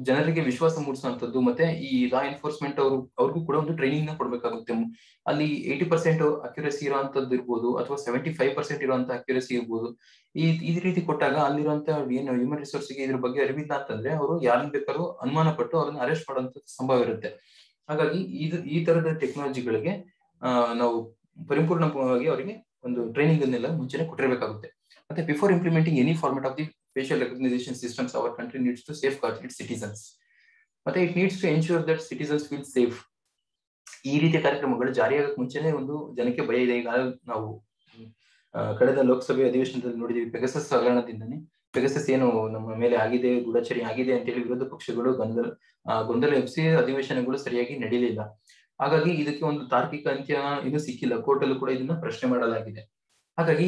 ಜನರಿಗೆ ವಿಶ್ವಾಸ ಮೂಡಿಸುವಂತದ್ದು ಮತ್ತೆ ಈ ಲಾ ಎನ್ಫೋರ್ಸ್ಮೆಂಟ್ ಅವ್ರಿಗೂ ಕೂಡ ಒಂದು ಟ್ರೈನಿಂಗ್ ನ ಕೊಡ್ಬೇಕಾಗುತ್ತೆ. ಅಲ್ಲಿ 80% ಅಕ್ಯುರಸಿ ಇರುವಂತದ್ದು ಇರ್ಬೋದು ಅಥವಾ 75% ಇರುವಂತಹ ಅಕ್ಯುರಸಿ ಇರ್ಬೋದು. ಈ ರೀತಿ ಕೊಟ್ಟಾಗ ಅಲ್ಲಿರುವಂತ ಏನು ಹ್ಯೂಮನ್ ರಿಸೋರ್ಸ್ ಗೆ ಇದ್ರ ಬಗ್ಗೆ ಅರಿವಿಲ್ಲ ಅಂತಂದ್ರೆ ಅವರು ಯಾರನ್ನ ಬೇಕಾದ್ರೂ ಅನುಮಾನ ಪಟ್ಟು ಅವ್ರನ್ನ ಅರೆಸ್ಟ್ ಮಾಡುವಂತ ಸಂಭವ ಇರುತ್ತೆ. ಹಾಗಾಗಿ ಈ ತರದ ಟೆಕ್ನಾಲಜಿಗಳಿಗೆ ನಾವು ಪರಿಪೂರ್ಣವಾಗಿ ಅವರಿಗೆ ಒಂದು ಟ್ರೈನಿಂಗ್ ಅನ್ನೆಲ್ಲ ಮುಂಚೆನೆ ಕೊಟ್ಟಿರಬೇಕಾಗುತ್ತೆ. ಮತ್ತೆ before implementing any format of the facial recognition systems, our country needs to safeguard its citizens. ಮತ್ತೆ it needs to ensure that citizens feel safe. ಈ ರೀತಿಯ ಕಾರ್ಯಕ್ರಮಗಳು ಜಾರಿಯಾಗಕ್ಕೆ ಮುಂಚೆನೆ ಒಂದು ಜನಕ್ಕೆ ಭಯ ಇದೆ. ಈಗ ನಾವು ಕಳೆದ ಲೋಕಸಭೆ ಅಧಿವೇಶನದಲ್ಲಿ ನೋಡಿದೀವಿ, ಪೆಗಸಸ್ ಹಗರಣದಿಂದನೇ ಪೆಗಸಸ್ ಏನು ನಮ್ಮ ಮೇಲೆ ಆಗಿದೆ, ಗೂಢಚರ್ಯೆ ಆಗಿದೆ ಅಂತ ಹೇಳಿ ವಿರೋಧ ಪಕ್ಷಗಳು ಗೊಂದಲ ಎಬ್ಬಿಸಿ ಅಧಿವೇಶನಗಳು ಸರಿಯಾಗಿ ನಡೀಲಿಲ್ಲ. ಹಾಗಾಗಿ ಇದಕ್ಕೆ ಒಂದು ತಾರ್ಕಿಕ ಅಂತ್ಯ ಇನ್ನೂ ಸಿಕ್ಕಿಲ್ಲ. ಕೋರ್ಟ್ ಅಲ್ಲೂ ಕೂಡ ಇದನ್ನ ಪ್ರಶ್ನೆ ಮಾಡಲಾಗಿದೆ. ಹಾಗಾಗಿ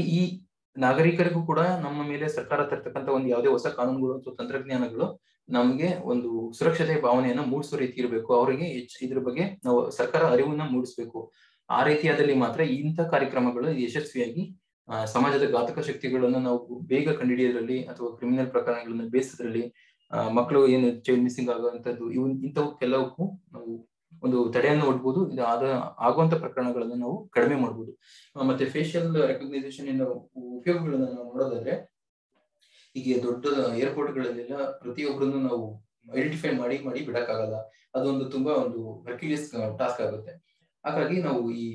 ನಾಗರಿಕರಿಗೂ ಕೂಡ ನಮ್ಮ ಮೇಲೆ ಸರ್ಕಾರ ತರ್ತಕ್ಕಂಥ ಒಂದು ಯಾವುದೇ ಹೊಸ ಕಾನೂನುಗಳು ಅಥವಾ ತಂತ್ರಜ್ಞಾನಗಳು ನಮಗೆ ಒಂದು ಸುರಕ್ಷತೆ ಭಾವನೆಯನ್ನ ಮೂಡಿಸೋ ರೀತಿ ಇರಬೇಕು. ಅವರಿಗೆ ಇದ್ರ ಬಗ್ಗೆ ನಾವು ಸರ್ಕಾರ ಅರಿವನ್ನ ಮೂಡಿಸ್ಬೇಕು. ಆ ರೀತಿಯಾದಲ್ಲಿ ಮಾತ್ರ ಇಂಥ ಕಾರ್ಯಕ್ರಮಗಳು ಯಶಸ್ವಿಯಾಗಿ ಸಮಾಜದ ಘಾತಕ ಶಕ್ತಿಗಳನ್ನ ನಾವು ಬೇಗ ಕಂಡುಹಿಡಿಯೋದ್ರಲ್ಲಿ ಅಥವಾ ಕ್ರಿಮಿನಲ್ ಪ್ರಕರಣಗಳನ್ನ ಬೇಯಿಸೋದ್ರಲ್ಲಿ, ಮಕ್ಕಳು ಏನು ಚೈಲ್ಡ್ ಮಿಸ್ಸಿಂಗ್ ಆಗುವಂತದ್ದು ಇಂಥವಕ್ಕೆಲ್ಲವಕ್ಕೂ ನಾವು ಒಂದು ತಡೆಯನ್ನು ಒಡ್ಬೋದು. ಇದು ಆಗುವಂತ ಪ್ರಕರಣಗಳನ್ನ ನಾವು ಕಡಿಮೆ ಮಾಡ್ಬೋದು. ಮತ್ತೆ ಫೇಶಿಯಲ್ ರೆಕಗ್ನೈಸೇಷನ್ ಇಂದ ಉಪಯೋಗಗಳನ್ನ ನಾವು ನೋಡೋದಾದ್ರೆ, ಈಗ ದೊಡ್ಡ ಏರ್ಪೋರ್ಟ್ ಗಳಲ್ಲೆಲ್ಲ ಪ್ರತಿಯೊಬ್ಬರನ್ನು ನಾವು ಐಡೆಂಟಿಫೈ ಮಾಡಿ ಬಿಡಕ್ಕಾಗಲ್ಲ. ಅದೊಂದು ತುಂಬಾ ಒಂದು ಹರ್ಕ್ಯುಲಿಯಸ್ ಟಾಸ್ಕ್ ಆಗುತ್ತೆ. ಹಾಗಾಗಿ ನಾವು ಈ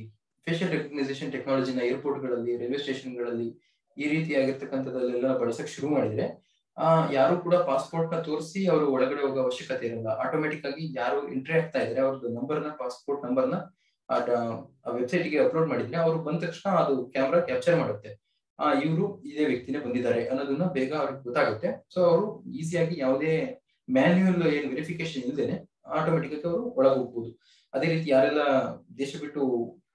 ಫೇಶಿಯಲ್ ರೆಕಗ್ನೈಸೇಷನ್ ಟೆಕ್ನಾಲಜಿನ ಏರ್ಪೋರ್ಟ್ ಗಳಲ್ಲಿ, ರೈಲ್ವೆ ಸ್ಟೇಷನ್ ಗಳಲ್ಲಿ ಈ ರೀತಿಯಾಗಿರ್ತಕ್ಕಂಥದ್ದಲ್ಲೆಲ್ಲ ಬಳಸಕ್ ಶುರು ಮಾಡಿದ್ರೆ ಯಾರು ಕೂಡ ಪಾಸ್ಪೋರ್ಟ್ ನ ತೋರಿಸಿ ಅವರು ಒಳಗಡೆ ಹೋಗೋ ಅವಶ್ಯಕತೆ ಇರಲ್ಲ. ಆಟೋಮೆಟಿಕ್ ಆಗಿ ಯಾರು ಎಂಟ್ರಿ ಆಗ್ತಾ ಇದ್ರೆ ಅವ್ರದ್ದು ನಂಬರ್ನ, ಪಾಸ್ಪೋರ್ಟ್ ನಂಬರ್ನ ಆ ವೆಬ್ಸೈಟ್ ಗೆ ಅಪ್ಲೋಡ್ ಮಾಡಿದ್ರೆ ಅವ್ರು ಬಂದ ತಕ್ಷಣ ಅದು ಕ್ಯಾಮ್ರಾ ಕ್ಯಾಪ್ಚರ್ ಮಾಡುತ್ತೆ. ಇವರು ಇದೇ ವ್ಯಕ್ತಿನೇ ಬಂದಿದ್ದಾರೆ ಅನ್ನೋದನ್ನ ಬೇಗ ಅವ್ರಿಗೆ ಗೊತ್ತಾಗುತ್ತೆ. ಸೊ ಅವರು ಈಸಿಯಾಗಿ ಯಾವುದೇ ಮ್ಯಾನ್ಯುಯಲ್ ಏನು ವೆರಿಫಿಕೇಶನ್ ಇಲ್ಲದೇನೆ ಆಟೋಮೆಟಿಕ್ ಆಗಿ ಅವರು ಒಳಗೆ ಹೋಗ್ಬೋದು. ಅದೇ ರೀತಿ ಯಾರೆಲ್ಲ ದೇಶ ಬಿಟ್ಟು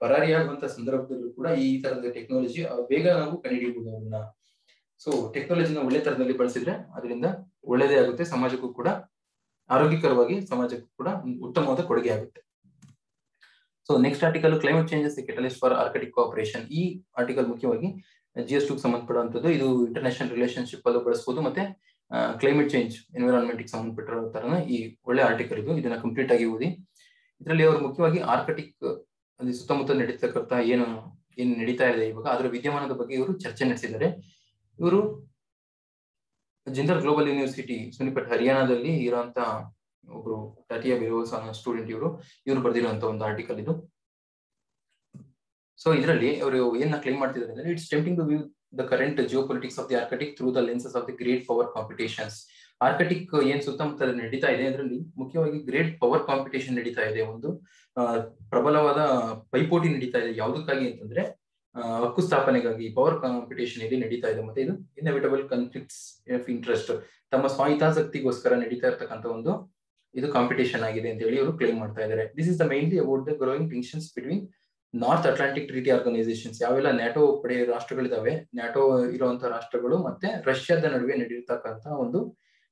ಪರಾರಿಯಾಗುವಂತ ಸಂದರ್ಭದಲ್ಲೂ ಕೂಡ ಈ ತರದ ಟೆಕ್ನಾಲಜಿ ಬೇಗ ನಾವು ಕಂಡುಹಿಡಿಯಬಹುದು ಅದನ್ನ. ಸೊ ಟೆಕ್ನಾಲಜಿನ ಒಳ್ಳೆ ತರದಲ್ಲಿ ಬಳಸಿದ್ರೆ ಅದರಿಂದ ಒಳ್ಳೇದೇ ಆಗುತ್ತೆ, ಸಮಾಜಕ್ಕೂ ಕೂಡ ಆರೋಗ್ಯಕರವಾಗಿ, ಸಮಾಜಕ್ಕೂ ಕೂಡ ಉತ್ತಮವಾದ ಕೊಡುಗೆ ಆಗುತ್ತೆ. So next article, climate changes catalyst for Arctic cooperation. ಈ ಆರ್ಟಿಕಲ್ ಮುಖ್ಯವಾಗಿ GS2 ಸಂಬಂಧಪಡುವಂತದ್ದು. ಇದು ಇಂಟರ್ನ್ಯಾಷನಲ್ ರಿಲೇಶನ್ಶಿಪ್ ಅಲ್ಲೂ ಬಳಸಬಹುದು, ಮತ್ತೆ ಕ್ಲೈಮೇಟ್ ಚೇಂಜ್ ಎನ್ವಿರಾನ್ಮೆಂಟ್ ಸಂಬಂಧಪಟ್ಟಿರೋ ತರನ ಈ ಒಳ್ಳೆ ಆರ್ಟಿಕಲ್ ಇದು. ಇದನ್ನ ಕಂಪ್ಲೀಟ್ ಆಗಿ ಓದಿ. ಇದರಲ್ಲಿ ಅವರು ಮುಖ್ಯವಾಗಿ ಆರ್ಕಟಿಕ್ ಅಲ್ಲಿ ಸುತ್ತಮುತ್ತ ನಡೀತಕ್ಕಂಥ ಏನು ನಡೀತಾ ಇದೆ ಇವಾಗ ಅದರ ವಿದ್ಯಮಾನದ ಬಗ್ಗೆ ಇವರು ಚರ್ಚೆ ನಡೆಸಿದ್ದಾರೆ. ಇವರು ಜಿಂದಾಲ್ ಗ್ಲೋಬಲ್ ಯೂನಿವರ್ಸಿಟಿ ಸೋನಿಪಟ್ ಹರಿಯಾಣದಲ್ಲಿ ಇರುವಂತ ಒಬ್ರು ಟಾಟಿಯಾ ಬಿರೋಸ್ ಅನ್ನೋ ಸ್ಟೂಡೆಂಟ್ ಇವರು ಬರೆದಿರುವಂತ ಒಂದು ಆರ್ಟಿಕಲ್ ಇದು. ಸೊ ಇದರಲ್ಲಿ ಅವರು ಏನ ಕ್ಲೈಮ್ ಮಾಡ್ತಿದ್ದಾರೆ ಅಂದ್ರೆ, it's tempting to view the current geopolitics of the Arctic through the lenses of the great power competitions. Arctic ಏನ್ ಸುತ್ತಮುತ್ತ ನಡೀತಾ ಇದೆ ಅದರಲ್ಲಿ ಮುಖ್ಯವಾಗಿ ಗ್ರೇಟ್ ಪವರ್ ಕಾಂಪಿಟೇಷನ್ ನಡೀತಾ ಇದೆ. ಒಂದು ಪ್ರಬಲವಾದ ಪೈಪೋಟಿ ನಡೀತಾ ಇದೆ. ಯಾವುದಕ್ಕಾಗಿ ಅಂತಂದ್ರೆ ಹಕ್ಕು ಸ್ಥಾಪನೆಗಾಗಿ ಪವರ್ ಕಾಂಪಿಟೇಷನ್ ಇಲ್ಲಿ ನಡೀತಾ ಇದೆ. ಮತ್ತೆ ಇದು ಇನ್ಎವಿಟಬಲ್ ಕಾನ್ಫ್ಲಿಕ್ಟ್ಸ್ ಆಫ್ ಇಂಟ್ರೆಸ್ಟ್, ತಮ್ಮ ಸ್ವಾಹಿತಾಸಕ್ತಿಗೋಸ್ಕರ ನಡೀತಾ ಇರ್ತಕ್ಕಂಥ ಒಂದು ಇದು ಕಾಂಪಿಟೇಷನ್ ಆಗಿದೆ ಅಂತ ಹೇಳಿ ಅವರು ಕ್ಲೈಮ್ ಮಾಡ್ತಾ ಇದ್ದಾರೆ. This is the mainly about the growing tensions between north Atlantic treaty organisations. ಯಾವೆಲ್ಲ ನ್ಯಾಟೋ ಪಡೆ ರಾಷ್ಟ್ರಗಳಿದಾವೆ, ನ್ಯಾಟೋ ಇರುವಂತಹ ರಾಷ್ಟ್ರಗಳು ಮತ್ತೆ ರಷ್ಯಾದ ನಡುವೆ ನಡೆಯತಕ್ಕಂತ ಒಂದು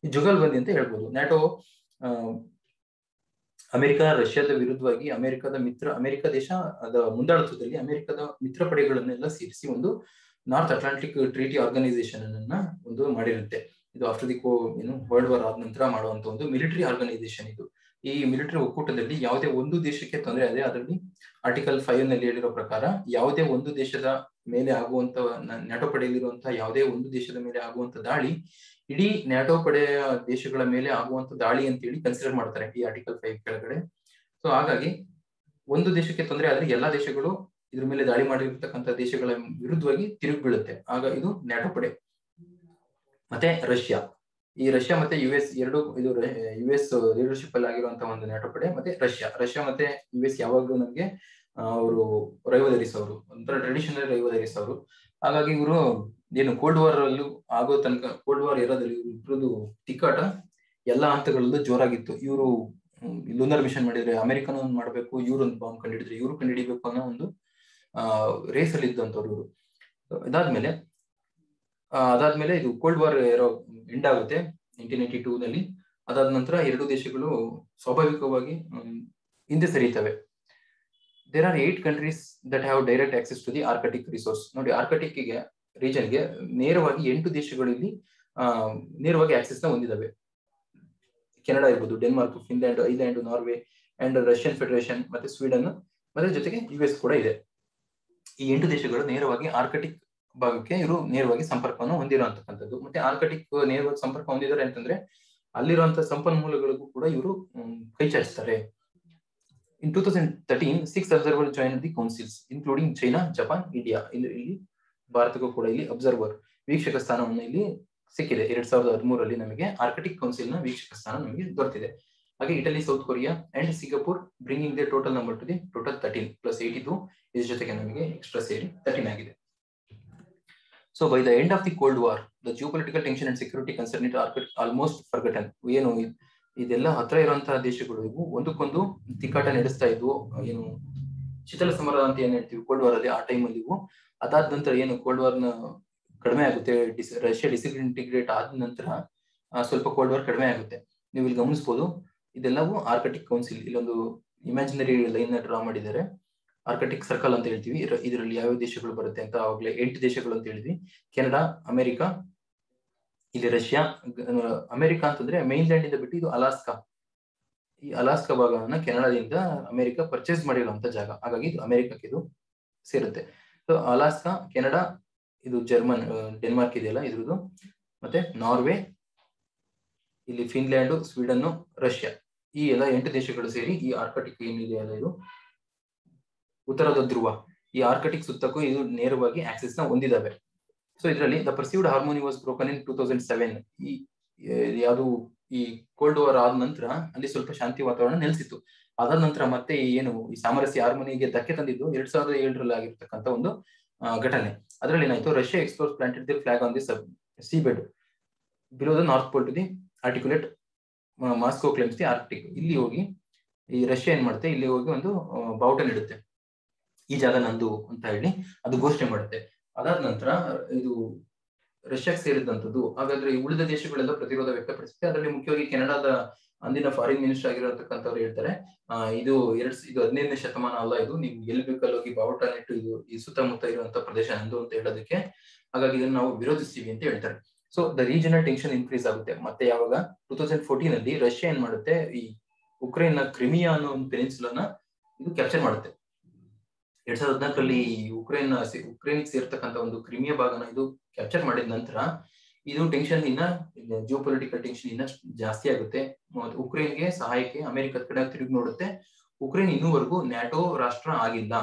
ಜುಗಲ್ಬಂದಿ ಅಂತ ಹೇಳ್ಬೋದು. ನ್ಯಾಟೋ ಅಮೆರಿಕ ರಷ್ಯಾದ ವಿರುದ್ಧವಾಗಿ ಅಮೆರಿಕ ದೇಶದ ಮುಂದಾಳತ್ವದಲ್ಲಿ ಅಮೆರಿಕದ ಮಿತ್ರ ಪಡೆಗಳನ್ನೆಲ್ಲ ಸೇರಿಸಿ ಒಂದು ನಾರ್ತ್ ಅಟ್ಲಾಂಟಿಕ್ ಟ್ರೀಟಿ ಆರ್ಗನೈಸೇಷನ್ ಅನ್ನ ಒಂದು ಮಾಡಿರುತ್ತೆ. ಇದು ಆಫ್ಟರ್ ದಿ ವರ್ಲ್ಡ್ ವಾರ್ ಆದ ನಂತರ ಮಾಡುವಂತ ಒಂದು ಮಿಲಿಟರಿ ಆರ್ಗನೈಸೇಷನ್ ಇದು. ಈ ಮಿಲಿಟರಿ ಒಕ್ಕೂಟದಲ್ಲಿ ಯಾವುದೇ ಒಂದು ದೇಶಕ್ಕೆ ತೊಂದರೆ ಇದೆ, ಅದರಲ್ಲಿ ಆರ್ಟಿಕಲ್ 5 ನಲ್ಲಿ ಹೇಳಿರೋ ಪ್ರಕಾರ ಯಾವುದೇ ಒಂದು ದೇಶದ ಮೇಲೆ ಆಗುವಂತ, ನ್ಯಾಟೋ ಪಡೆಯಲ್ಲಿರುವಂತಹ ಯಾವುದೇ ಒಂದು ದೇಶದ ಮೇಲೆ ಆಗುವಂತ ದಾಳಿ ಇಡೀ ನ್ಯಾಟೋ ಪಡೆಯ ದೇಶಗಳ ಮೇಲೆ ಆಗುವಂತ ದಾಳಿ ಅಂತ ಹೇಳಿ ಕನ್ಸಿಡರ್ ಮಾಡ್ತಾರೆ ಈ ಆರ್ಟಿಕಲ್ 5 ಕೆಳಗಡೆ. ಸೊ ಹಾಗಾಗಿ ಒಂದು ದೇಶಕ್ಕೆ ತೊಂದರೆ ಆದ್ರೆ ಎಲ್ಲಾ ದೇಶಗಳು ಇದ್ರ ಮೇಲೆ ದಾಳಿ ಮಾಡಿರ್ತಕ್ಕಂಥ ದೇಶಗಳ ವಿರುದ್ಧವಾಗಿ ತಿರುಗಿ ಬೀಳುತ್ತೆ. ಆಗ ಇದು ನ್ಯಾಟೋ ಪಡೆ. ಮತ್ತೆ ಈ ರಷ್ಯಾ ಮತ್ತೆ US ಎರಡು, ಇದು US ಲೀಡರ್ಶಿಪ್ ಅಲ್ಲಿ ಆಗಿರುವಂತಹ ಒಂದು ನ್ಯಾಟೋ ಪಡೆ. ಮತ್ತೆ ರಷ್ಯಾ ಮತ್ತೆ US ಯಾವಾಗ್ಲೂ ನಮ್ಗೆ ಅವರು ರೈವಲರೀಸ್, ಅವರು ಒಂಥರ ಟ್ರೆಡಿಷನಲ್ ರೈವಲರೀಸ್ ಅವರು. ಹಾಗಾಗಿ ಇವರು ಏನು ಕೋಲ್ಡ್ ವಾರ್ ಅಲ್ಲೂ ಆಗೋ ತನಕ, ಕೋಲ್ಡ್ ವಾರ್ ಇರೋದ್ರಲ್ಲಿ ಇವ್ರದ್ದು ತಿಕ್ಕಾಟ ಎಲ್ಲಾ ಹಂತಗಳಲ್ಲೂ ಜೋರಾಗಿತ್ತು. ಇವರು ಲೂನರ್ ಮಿಷನ್ ಮಾಡಿದ್ರೆ ಅಮೆರಿಕನ ಒಂದು ಮಾಡ್ಬೇಕು, ಇವ್ರೊಂದು ಬಾಂಬ್ ಕಂಡಿಡಿದ್ರೆ ಇವ್ರು ಕಂಡಿಡಿಬೇಕು ಅನ್ನೋ ಒಂದು ರೇಸ್ ಅಲ್ಲಿ ಇದ್ದಂಥವ್ರು ಇವರು. ಅದಾದ್ಮೇಲೆ ಇದು ಕೋಲ್ಡ್ ವಾರ್ ಎಂಡ್ ಆಗುತ್ತೆ 1992 ನಲ್ಲಿ. ಅದಾದ ನಂತರ ಎರಡು ದೇಶಗಳು ಸ್ವಾಭಾವಿಕವಾಗಿ ಹಿಂದೆ ಸರಿತವೆ. There are 8 countries that have direct access to the Arctic resource. ನೋಡಿ, ಆರ್ಕಟಿಕ್ ರೀಜನ್ಗೆ ನೇರವಾಗಿ 8 ದೇಶಗಳು ಇಲ್ಲಿ ನೇರವಾಗಿ ಆಕ್ಸೆಸ್ ನ ಹೊಂದಿದಾವೆ. ಕೆನಡಾ ಇರ್ಬೋದು, Denmark, Finland, island, Norway and Russian federation, ಮತ್ತೆ ಸ್ವೀಡನ್, ಮತ್ತೆ ಜೊತೆಗೆ US ಕೂಡ ಇದೆ. ಈ 8 ದೇಶಗಳು ನೇರವಾಗಿ ಆರ್ಕಟಿಕ್ ಭಾಗಕ್ಕೆ ಇವರು ನೇರವಾಗಿ ಸಂಪರ್ಕವನ್ನು ಹೊಂದಿರುವಂತಕ್ಕಂಥದ್ದು. ಮತ್ತೆ ಆರ್ಕಟಿಕ್ ನೇರವಾಗಿ ಸಂಪರ್ಕ ಹೊಂದಿದ್ದಾರೆ ಅಂತಂದ್ರೆ ಅಲ್ಲಿರುವಂತಹ ಸಂಪನ್ಮೂಲಗಳಿಗೂ ಕೂಡ ಇವರು ಕೈ ಚಾಚಿಸ್ತಾರೆ. In 2013, 6 observers joined the councils, including China, Japan, India. ಇಲ್ಲಿ ಭಾರತಕ್ಕೂ ಕೂಡ ಇಲ್ಲಿ ಅಬ್ಸರ್ವರ್ ವೀಕ್ಷಕ ಸ್ಥಾನವನ್ನು ಇಲ್ಲಿ ಸಿಕ್ಕಿದೆ. 2013 ಅಲ್ಲಿ ನಮಗೆ ಆರ್ಕಟಿಕ್ ಕೌನ್ಸಿಲ್ ನ ವೀಕ್ಷಕ ಸ್ಥಾನ ನಮಗೆ ದೊರೆತಿದೆ. ಹಾಗೆ Italy, south Korea and Singapore bringing the total number two the total 13 + 82. ಇದ್ರ ಜೊತೆಗೆ ನಮಗೆ ಎಕ್ಸ್ಟ್ರಾ ಸೇರಿ 13 ಆಗಿದೆ. So by the end of the Cold War, the geopolitical tension and security concern it are almost forgotten. ಏನು ಇದೆಲ್ಲ ಹತ್ರ ಇರುವಂತಹ ದೇಶಗಳು ಇವು ಒಂದಕ್ಕೊಂದು ತಿಕ್ಕಾಟ ನಡೆಸ್ತಾ ಇದ್ವು. ಏನು ಶೀತಲ ಸಮರ ಅಂತ ಏನ್ ಹೇಳ್ತೀವಿ ಕೋಲ್ಡ್ ವಾರ್ ಅಲ್ಲಿ, ಆ ಟೈಮ್ ಅಲ್ಲಿ ಇವು. ಅದಾದ ನಂತರ ಏನು ಕೋಲ್ಡ್ ವಾರ್ ನ ಕಡಿಮೆ ಆಗುತ್ತೆ. ರಷ್ಯಾ ಡಿಸ್ಇಂಟಿಗ್ರೇಟ್ ಆದ ನಂತರ ಸ್ವಲ್ಪ ಕೋಲ್ಡ್ ವಾರ್ ಕಡಿಮೆ ಆಗುತ್ತೆ. ನೀವು ಇಲ್ಲಿ ಗಮನಿಸಬಹುದು, ಇದೆಲ್ಲವೂ ಆರ್ಕಟಿಕ್ ಕೌನ್ಸಿಲ್, ಇಲ್ಲೊಂದು ಇಮ್ಯಾಜಿನರಿ ಲೈನ್ ಡ್ರಾ ಮಾಡಿದ್ದಾರೆ. ಆರ್ಕಟಿಕ್ ಸರ್ಕಲ್ ಅಂತ ಹೇಳ್ತೀವಿ. ಇದರಲ್ಲಿ ಯಾವ ದೇಶಗಳು ಬರುತ್ತೆ ಅಂತ ಅವಾಗಲೇ 8 ದೇಶಗಳು ಅಂತ ಹೇಳಿದ್ವಿ. ಕೆನಡಾ, ಅಮೆರಿಕ, ಇಲ್ಲಿ ರಷ್ಯಾ, ಅಮೆರಿಕ ಅಂತಂದ್ರೆ ಮೈನ್ ಲ್ಯಾಂಡ್ ಇಂದ ಬಿಟ್ಟು ಇದು ಅಲಾಸ್ಕಾ, ಈ ಅಲಾಸ್ಕಾ ಭಾಗವನ್ನ ಕೆನಡಾದಿಂದ ಅಮೆರಿಕ ಪರ್ಚೇಸ್ ಮಾಡಿರುವಂತ ಜಾಗ, ಹಾಗಾಗಿ ಇದು ಅಮೆರಿಕಕ್ಕೆ ಇದು ಸೇರುತ್ತೆ. ಸೊ ಅಲಾಸ್ಕಾ, ಕೆನಡಾ, ಇದು ಜರ್ಮನ್, ಡೆನ್ಮಾರ್ಕ್ ಇದೆಯಲ್ಲ ಇದ್ರದ್ದು, ಮತ್ತೆ ನಾರ್ವೆ, ಇಲ್ಲಿ ಫಿನ್ಲ್ಯಾಂಡ್, ಸ್ವೀಡನ್, ರಷ್ಯಾ, ಈ ಎಲ್ಲ 8 ದೇಶಗಳು ಸೇರಿ ಈ ಆರ್ಕಟಿಕ್ ಏನಿದೆಯಲ್ಲ ಇದು ಉತ್ತರದ ಧ್ರುವ, ಈ ಆರ್ಕಟಿಕ್ ಸುತ್ತಕ್ಕೂ ಇದು ನೇರವಾಗಿ ಆಕ್ಸಿಸ್ ನ ಹೊಂದಿದಾವೆ. ಸೊ ಇದರಲ್ಲಿ the perceived harmony was broken in 2007. ಈ ಯಾವುದು ಈ ಕೋಲ್ಡ್ ವಾರ್ ಆದ ನಂತರ ಅಲ್ಲಿ ಸ್ವಲ್ಪ ಶಾಂತಿ ವಾತಾವರಣ ನೆಲೆಸಿತ್ತು. ಅದಾದ ನಂತರ ಮತ್ತೆ ಏನು ಈ ಸಾಮರಸ್ಯ ಹಾರ್ಮೋನಿಗೆ ಧಕ್ಕೆ ತಂದಿದ್ದು 2007ರಲ್ಲಿ ಆಗಿರ್ತಕ್ಕಂಥ ಒಂದು ಘಟನೆ. ಅದರಲ್ಲಿ ಏನಾಯ್ತು, Russia explorers planted the flag on the seabed below the north pole to the articulate Moscow claims the Arctic. ಇಲ್ಲಿ ಹೋಗಿ ಈ ರಷ್ಯಾ ಏನ್ ಮಾಡುತ್ತೆ, ಇಲ್ಲಿ ಹೋಗಿ ಒಂದು ಬಾವುಟ ಇಡುತ್ತೆ, ಈ ಜಾಗ ನಂದು ಅಂತ ಹೇಳಿ ಅದು ಘೋಷಣೆ ಮಾಡುತ್ತೆ. ಅದಾದ ನಂತರ ಇದು ರಷ್ಯಾಕ್ಕೆ ಸೇರಿದಂಥದ್ದು. ಹಾಗಾದ್ರೆ ಉಳಿದ ದೇಶಗಳೆಲ್ಲ ಪ್ರತಿರೋಧ ವ್ಯಕ್ತಪಡಿಸುತ್ತೆ. ಅದರಲ್ಲಿ ಮುಖ್ಯವಾಗಿ ಕೆನಡಾದ ಅಂದಿನ ಫಾರಿನ್ ಮಿನಿಸ್ಟರ್ ಆಗಿರತಕ್ಕಂಥವ್ರು ಹೇಳ್ತಾರೆ, ಇದು 15ನೇ ಶತಮಾನ ಅಲ್ಲ, ಇದು ನೀವು ಎಲ್ಲಿ ಬೇಕಲ್ಲಿ ಹೋಗಿ ಬಾವುಟ ನೆಟ್ಟು ಇದು ಈ ಸುತ್ತಮುತ್ತ ಇರುವಂತ ಪ್ರದೇಶ ನಂದು ಅಂತ ಹೇಳೋದಕ್ಕೆ, ಹಾಗಾಗಿ ಇದನ್ನು ನಾವು ವಿರೋಧಿಸ್ತೀವಿ ಅಂತ ಹೇಳ್ತಾರೆ. So the regional tension increase ಆಗುತ್ತೆ. ಮತ್ತೆ ಯಾವಾಗ 2014 ಅಲ್ಲಿ ರಷ್ಯಾ ಏನ್ ಮಾಡುತ್ತೆ, ಈ ಉಕ್ರೇನ್ ನ ಕ್ರಿಮಿಯಾ ಅನ್ನೋ ಒಂದು ಪೆನಿನ್ಸುಲನ ಇದು ಕ್ಯಾಪ್ಚರ್ ಮಾಡುತ್ತೆ. 2014ರಲ್ಲಿ ಉಕ್ರೇನ್ ಸೇರ್ತಕ್ಕಂಥ ಒಂದು ಕ್ರಿಮಿಯಾ ಭಾಗನ ಇದು ಕ್ಯಾಪ್ಚರ್ ಮಾಡಿದ ನಂತರ ಇದು ಟೆನ್ಷನ್ ಇನ್ನ ಜಿಯೋ ಪೊಲಿಟಿಕಲ್ ಟೆನ್ಷನ್ ಇನ್ನ ಜಾಸ್ತಿ ಆಗುತ್ತೆ. ಉಕ್ರೇನ್ಗೆ ಸಹಾಯಕ್ಕೆ ಅಮೆರಿಕದ ಕಡೆ ತಿರುಗಿ ನೋಡುತ್ತೆ. ಉಕ್ರೇನ್ ಇನ್ನೂವರೆಗೂ ನ್ಯಾಟೋ ರಾಷ್ಟ್ರ ಆಗಿಲ್ಲ.